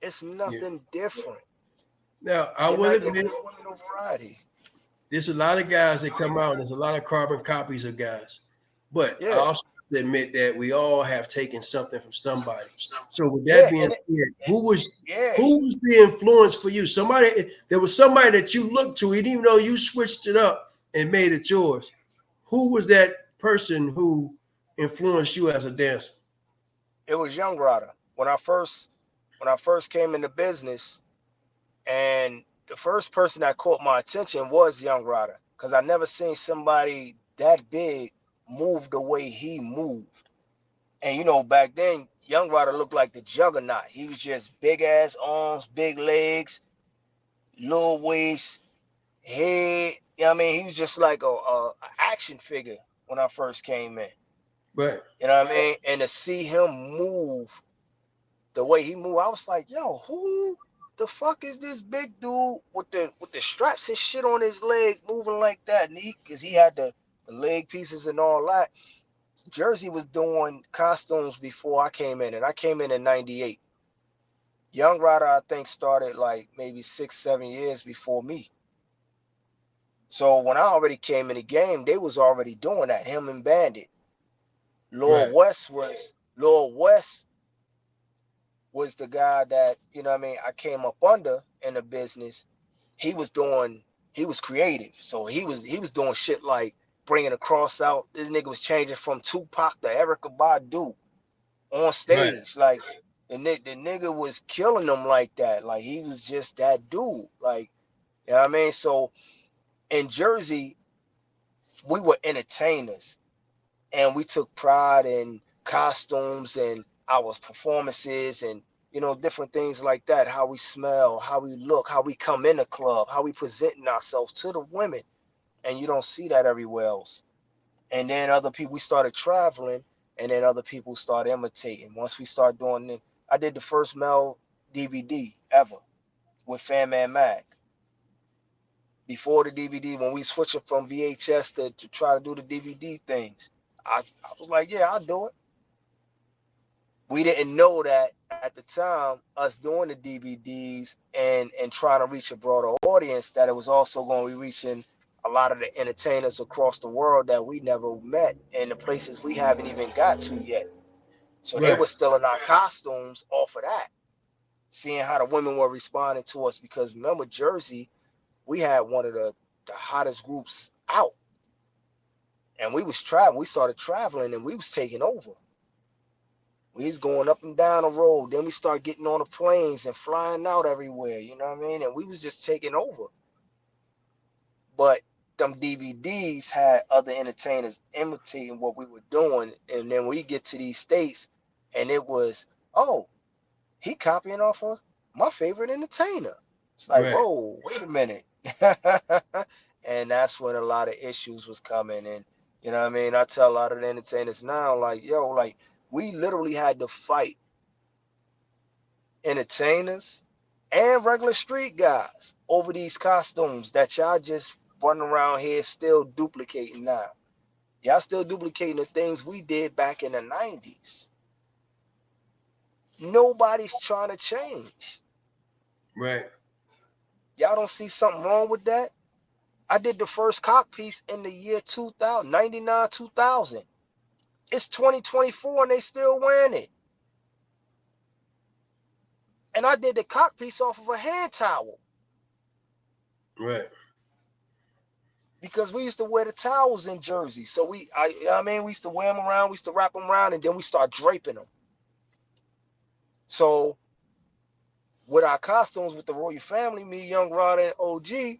It's nothing different. Now, I will admit, no variety. There's a lot of guys that come out, and there's a lot of carbon copies of guys. But I also admit that we all have taken something from somebody. So with that being said, who was the influence for you? There was somebody that you looked to, even though you switched it up and made it yours. Who was that person who influenced you as a dancer? It was Young Rada. When I first came into business, and the first person that caught my attention was Young Rada, because I never seen somebody that big move the way he moved. And you know, back then, Young Rada looked like the juggernaut. He was just big ass arms, big legs, little waist, head. You know what I mean? He was just like a action figure when I first came in. Right. You know what I mean? And to see him move the way he moved, I was like, yo, who the fuck is this big dude with the straps and shit on his leg moving like that? And because he had the leg pieces and all that. Jersey was doing costumes before I came in, and I came in '98. Young Rada, I think, started like maybe 6-7 years before me. So when I already came in the game, they was already doing that, him and Bandit. Lord West was the guy that, you know what I mean, I came up under in the business. He was creative. So he was doing shit like bringing the cross out. This nigga was changing from Tupac to Erykah Badu on stage. Like the nigga was killing them like that. Like he was just that dude. Like, you know what I mean? So in Jersey, we were entertainers, and we took pride in costumes and our performances and, you know, different things like that. How we smell, how we look, how we come in the club, how we presenting ourselves to the women. And you don't see that everywhere else. And then other people, we started traveling, and then other people started imitating. Once we started doing it, I did the first male DVD ever with Fan Man Mag. Before the DVD, when we switched it from VHS to try to do the DVD things, I was like, yeah, I'll do it. We didn't know that at the time, us doing the DVDs and trying to reach a broader audience, that it was also going to be reaching a lot of the entertainers across the world that we never met in the places we haven't even got to yet. So they Right. were still in our costumes off of that, seeing how the women were responding to us. Because remember, Jersey, we had one of the hottest groups out. And we was traveling. We started traveling and we was taking over. We was going up and down the road. Then we started getting on the planes and flying out everywhere. You know what I mean? And we was just taking over. But them DVDs had other entertainers imitating what we were doing. And then we get to these states and it was, oh, he copying off of my favorite entertainer. It's like, Right. whoa, wait a minute. And that's when a lot of issues was coming. And you know what I mean? I tell a lot of the entertainers now, like, yo, like, we literally had to fight entertainers and regular street guys over these costumes that y'all just running around here still duplicating now. Y'all still duplicating the things we did back in the 90s. Nobody's trying to change. Right. Y'all don't see something wrong with that? I did the first cock piece in the year 2000, 99, 2000. It's 2024 and they still wearing it. And I did the cock piece off of a hand towel. Right. Because we used to wear the towels in Jersey. So we used to wear them around, we used to wrap them around, and then we start draping them. So with our costumes, with the Royal Family, me, Young Rod, and OG,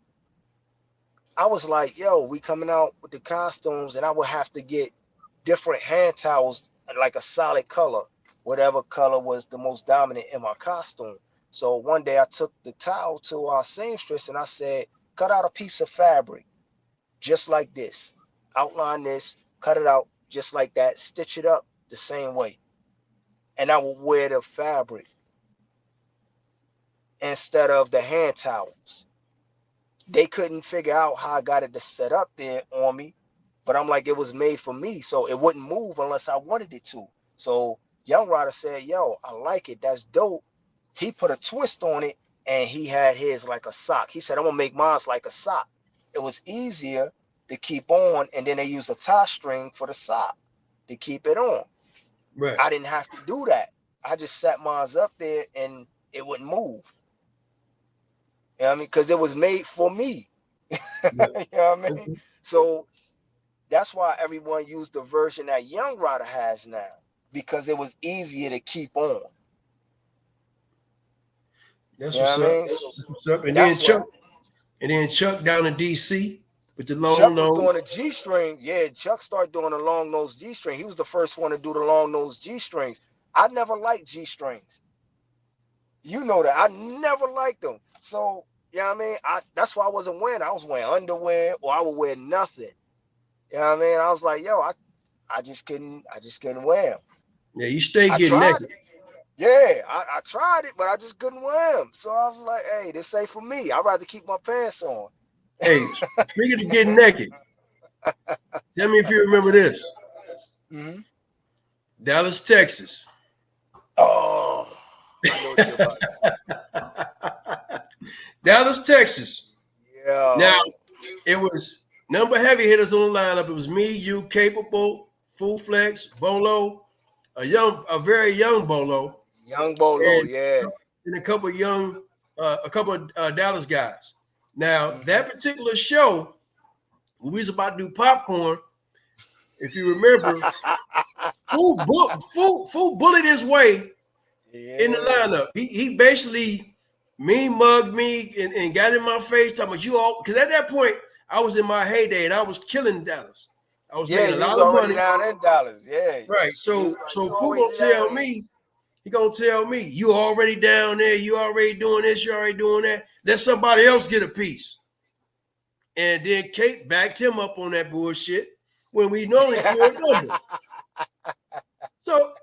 I was like, yo, we coming out with the costumes, and I would have to get different hand towels, like a solid color, whatever color was the most dominant in my costume. So one day I took the towel to our seamstress and I said, cut out a piece of fabric, just like this. Outline this, cut it out just like that, stitch it up the same way. And I would wear the fabric instead of the hand towels. They couldn't figure out how I got it to set up there on me, but I'm like, it was made for me, so it wouldn't move unless I wanted it to. So Young Rider said, yo, I like it. That's dope. He put a twist on it, and he had his like a sock. He said, I'm going to make mine like a sock. It was easier to keep on, and then they used a tie string for the sock to keep it on. Right. I didn't have to do that. I just set mine up there, and it wouldn't move. You know what I mean? Because it was made for me. Yeah. You know what I mean? So that's why everyone used the version that Young Rider has now, because it was easier to keep on. That's You know what's what I up. mean? That's what's up. And then Chuck down in DC with the long Chuck was nose. doing a G-string. Yeah, Chuck started doing a long nose G-string. He was the first one to do the long nose G-strings. I never liked G-strings. You know that. I never liked them. So, you know what I mean? That's why I wasn't wearing. I was wearing underwear, or I would wear nothing. You know what I mean? I was like, yo, I just couldn't wear them. Yeah, you stay getting tried naked. it. Yeah, I tried it, but I just couldn't wear them. So I was like, hey, this ain't for me. I'd rather keep my pants on. Hey, speaking of getting naked, tell me if you remember this. Mm-hmm. Dallas, Texas. Oh, I know what you're about. Dallas, Texas. Yeah. Now, it was number heavy hitters on the lineup. It was me, you, Capable, Full Flex, Bolo, a very young Bolo. Young Bolo, yeah. And a couple of Dallas guys. Now, that particular show, when we was about to do popcorn, if you remember, Full bullied his way in the lineup. He basically mugged me and got in my face talking about you all, because at that point I was in my heyday and I was killing Dallas. I was making a lot of money down in Dallas. Yeah. Right. So Fu gonna tell me, he gonna tell me, you already down there, you already doing this, you already doing that. Let somebody else get a piece. And then Kate backed him up on that bullshit when we normally pulled numbers. So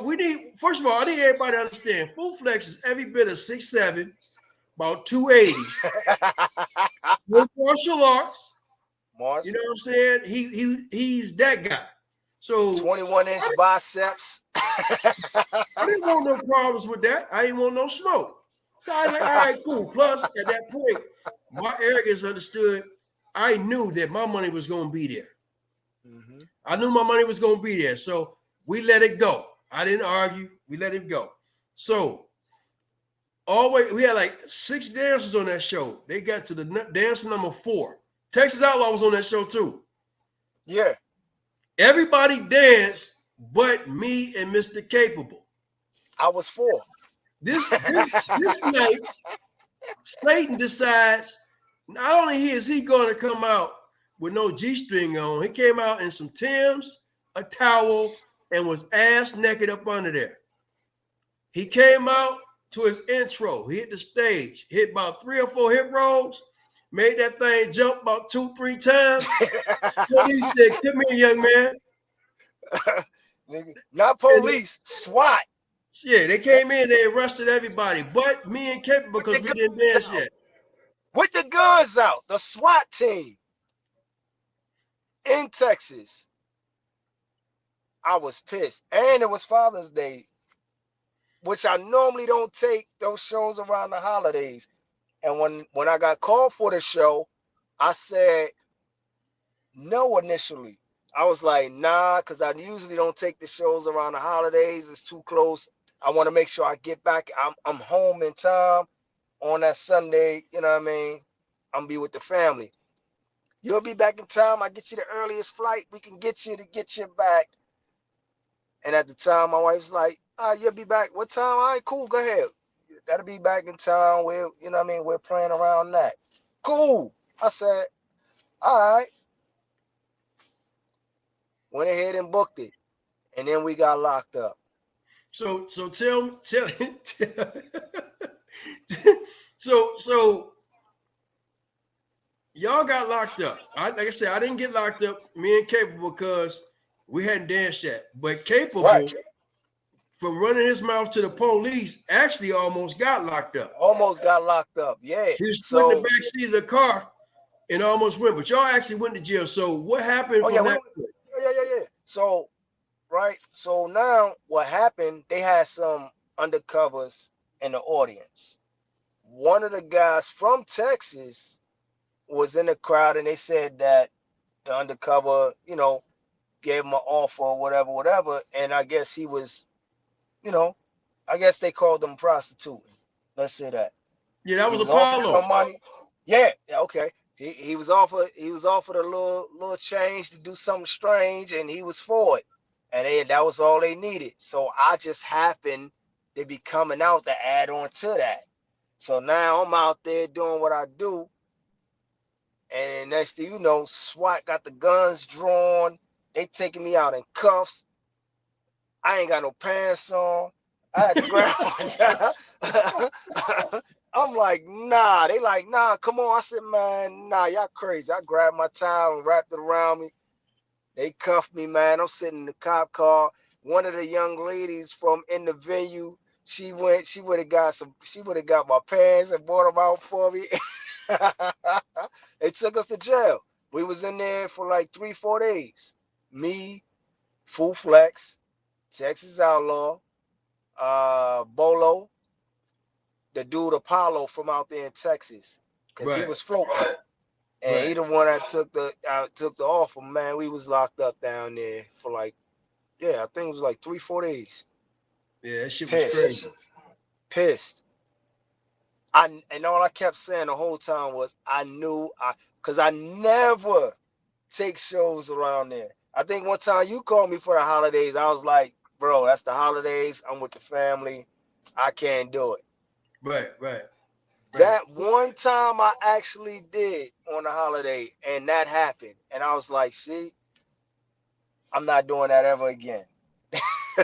we need, first of all, I need everybody to understand, Full Flex is every bit of 6'7", about 280. With martial arts. You know what I'm saying? He's that guy. So 21-inch biceps. I didn't want no problems with that. I didn't want no smoke. So I was like, all right, cool. Plus, at that point, my arrogance understood. I knew that my money was going to be there. Mm-hmm. I knew my money was going to be there. So we let it go. I didn't argue. We let it go. So always, we had like 6 dancers on that show. They got to the dancer number 4. Texas Outlaw was on that show too. Yeah. Everybody danced but me and Mr. Capable. I was 4. This night, Slayton decides not only is he going to come out with no G-string on, he came out in some Timbs, a towel, and was ass naked up under there. He came out to his intro. He hit the stage, hit about 3 or 4 hip rolls, made that thing jump about 2-3 times. Police said, "Come here, young man." Not police, SWAT. Yeah, they came in, they arrested everybody, but me and Capable because we didn't dance yet. With the guns out, the SWAT team in Texas. I was pissed. And it was Father's Day, which I normally don't take those shows around the holidays. And when I got called for the show, I said no initially. I was like, nah, because I usually don't take the shows around the holidays. It's too close. I want to make sure I get back. I'm home in time on that Sunday. You know what I mean? I'm be with the family. You'll be back in time. I get you the earliest flight. We can get you back. And at the time, my wife's like, you'll be back. What time? All right, cool. Go ahead. That'll be back in time. You know what I mean? We're playing around that. Cool. I said, all right. Went ahead and booked it. And then we got locked up. So tell so y'all got locked up. Like I said, I didn't get locked up, me and Capable, because we hadn't danced yet. But Capable, right, from running his mouth to the police, actually almost got locked up. Almost got locked up, yeah. He was put in the back seat of the car and almost went. But y'all actually went to jail. So what happened from that? Yeah. So, right. So now what happened, they had some undercovers in the audience. One of the guys from Texas was in the crowd, and they said that the undercover, you know, gave him an offer or whatever. And I guess he was, you know, I guess they called him prostituting. Let's say that. Yeah, that was Apollo. Some money. Yeah, okay. He was offered a little change to do something strange, and he was for it. And that was all they needed. So I just happened to be coming out to add on to that. So now I'm out there doing what I do. And next thing you know, SWAT got the guns drawn. They taking me out in cuffs. I ain't got no pants on. I had to grab my towel. I'm like, nah. They like, nah, come on. I said, man, nah, y'all crazy. I grabbed my towel and wrapped it around me. They cuffed me, man. I'm sitting in the cop car. One of the young ladies from in the venue, she would have got my pants and brought them out for me. They took us to jail. We was in there for like 3-4 days. Me, Full Flex, Texas Outlaw, Bolo, the dude Apollo from out there in Texas, because he was floating, and he the one that took the offer. Man, we was locked up down there for like, I think it was like 3-4 days. Yeah, that shit was crazy. Pissed. And all I kept saying the whole time was because I never take shows around there. I think one time you called me for the holidays. I was like, bro, that's the holidays. I'm with the family. I can't do it. Right. That one time I actually did on the holiday, and that happened. And I was like, see, I'm not doing that ever again.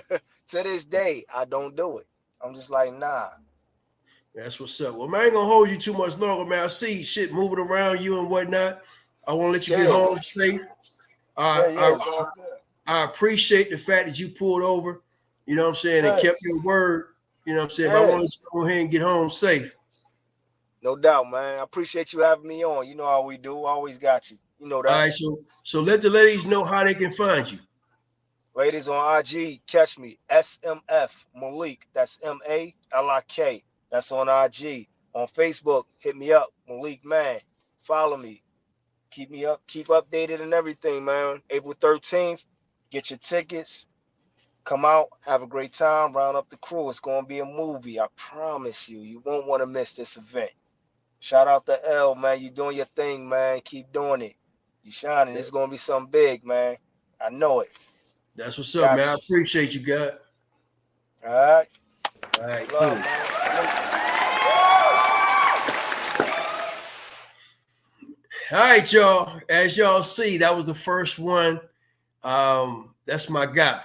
To this day, I don't do it. I'm just like, nah. That's what's up. Well, man, I ain't gonna hold you too much longer, man. I see shit moving around you and whatnot. I want to let you get home safe. I appreciate the fact that you pulled over, you know what I'm saying, and kept your word. You know what I'm saying? But I want to go ahead and get home safe. No doubt, man. I appreciate you having me on. You know how we do. Always got you. You know that. All right, so let the ladies know how they can find you. Ladies on IG, catch me, SMF Malik. That's MALIK. That's on IG. On Facebook, hit me up, Malik Man. Follow me. Keep updated and everything, man. April 13th, get your tickets. Come out, have a great time, round up the crew. It's going to be a movie. I promise you. You won't want to miss this event. Shout out to Elle, man. You doing your thing, man. Keep doing it. You shining. It's going to be something big, man. I know it. That's what's up, man. I appreciate you, God. All right. All right, Love, cool. Man. All right, y'all. As y'all see, that was the first one. That's my guy.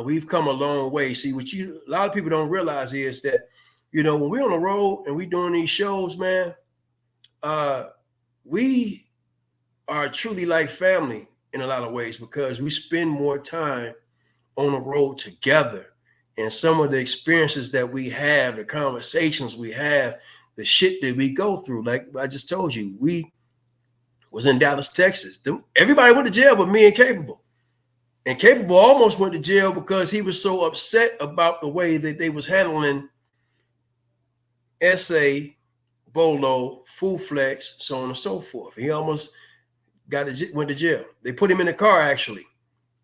We've come a long way. See, a lot of people don't realize is that, when we're on the road and we doing these shows, man, we are truly like family in a lot of ways because we spend more time on the road together. And some of the experiences that we have, the conversations we have, the shit that we go through, like I just told you, we was in Dallas, Texas. Everybody went to jail but me and Capable. And Capable almost went to jail because he was so upset about the way that they was handling SA, Bolo, Full Flex, so on and so forth. He almost went to jail. They put him in the car, actually,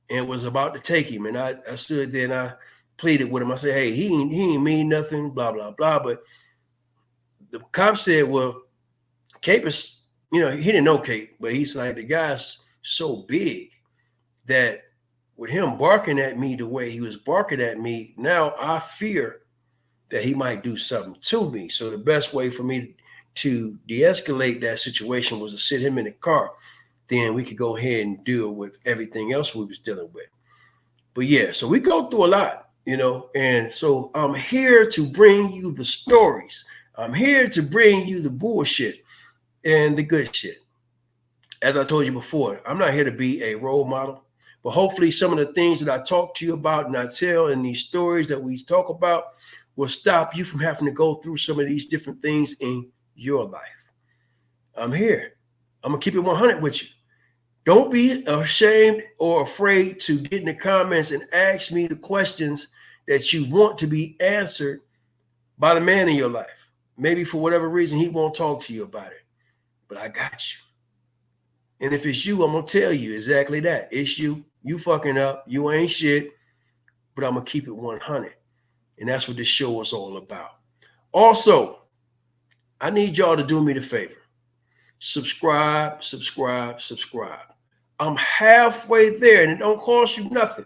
and was about to take him. And I stood there and I pleaded with him. I said, hey, he ain't mean nothing, blah, blah, blah. But the cop said, well, Cape is, he didn't know Cape, but he's like, the guy's so big that with him barking at me the way he was barking at me, now I fear that he might do something to me. So the best way for me to de-escalate that situation was to sit him in the car. Then we could go ahead and deal with everything else we was dealing with. But yeah, so we go through a lot, and so I'm here to bring you the stories. I'm here to bring you the bullshit and the good shit. As I told you before, I'm not here to be a role model, but hopefully some of the things that I talk to you about and I tell in these stories that we talk about will stop you from having to go through some of these different things in your life. I'm here. I'm going to keep it 100 with you. Don't be ashamed or afraid to get in the comments and ask me the questions that you want to be answered by the man in your life. Maybe for whatever reason, he won't talk to you about it. But I got you. And if it's you, I'm going to tell you exactly that. It's you. You fucking up. You ain't shit. But I'm going to keep it 100. And that's what this show is all about. Also, I need y'all to do me the favor. Subscribe, subscribe, subscribe. I'm halfway there and it don't cost you nothing.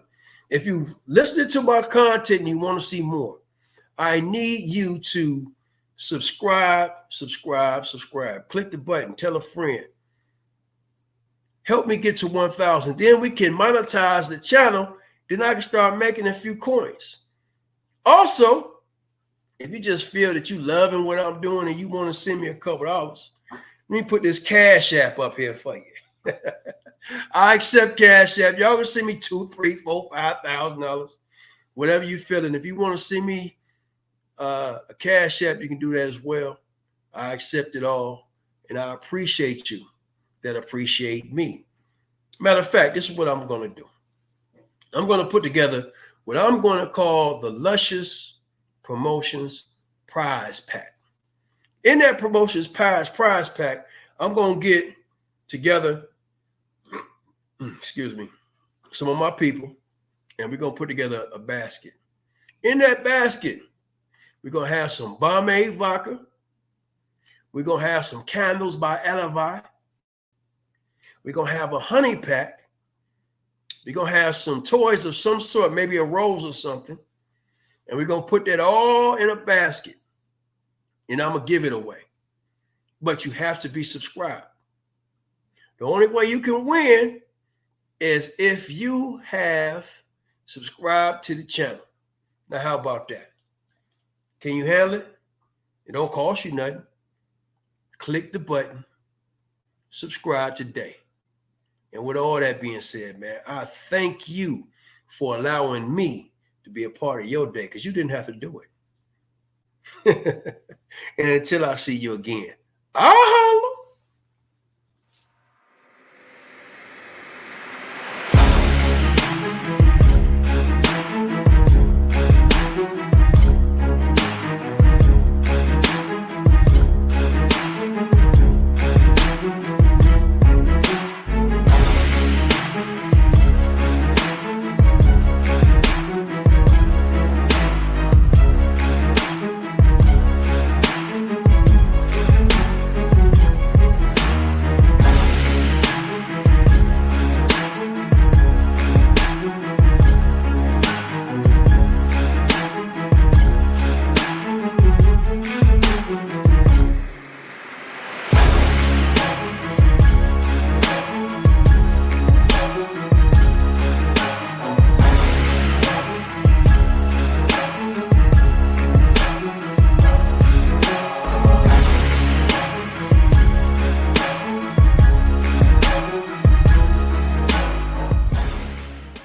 If you listen to my content and you want to see more, I need you to subscribe, subscribe, subscribe. Click the button. Tell a friend. Help me get to 1,000. Then we can monetize the channel. Then I can start making a few coins. Also, if you just feel that you loving what I'm doing and you want to send me a couple dollars, let me put this Cash App up here for you. I accept Cash App. Y'all can send me $2,000, $3,000, $4,000, $5,000, whatever you feel. And if you want to send me a Cash App, you can do that as well. I accept it all, and I appreciate you that appreciate me. Matter of fact, this is what I'm going to do. I'm going to put together what I'm going to call the Luscious Promotions Prize Pack. In that Promotions Prize Pack, I'm going to get together, some of my people, and we're going to put together a basket. In that basket, we're going to have some Bomade Vodka. We're going to have some candles by Elle Vī. We're going to have a honey pack. We're going to have some toys of some sort, maybe a rose or something. And we're going to put that all in a basket. And I'm going to give it away. But you have to be subscribed. The only way you can win is if you have subscribed to the channel. Now, how about that? Can you handle it? It don't cost you nothing. Click the button. Subscribe today. And with all that being said, man, I thank you for allowing me to be a part of your day because you didn't have to do it. And until I see you again, I'll holler.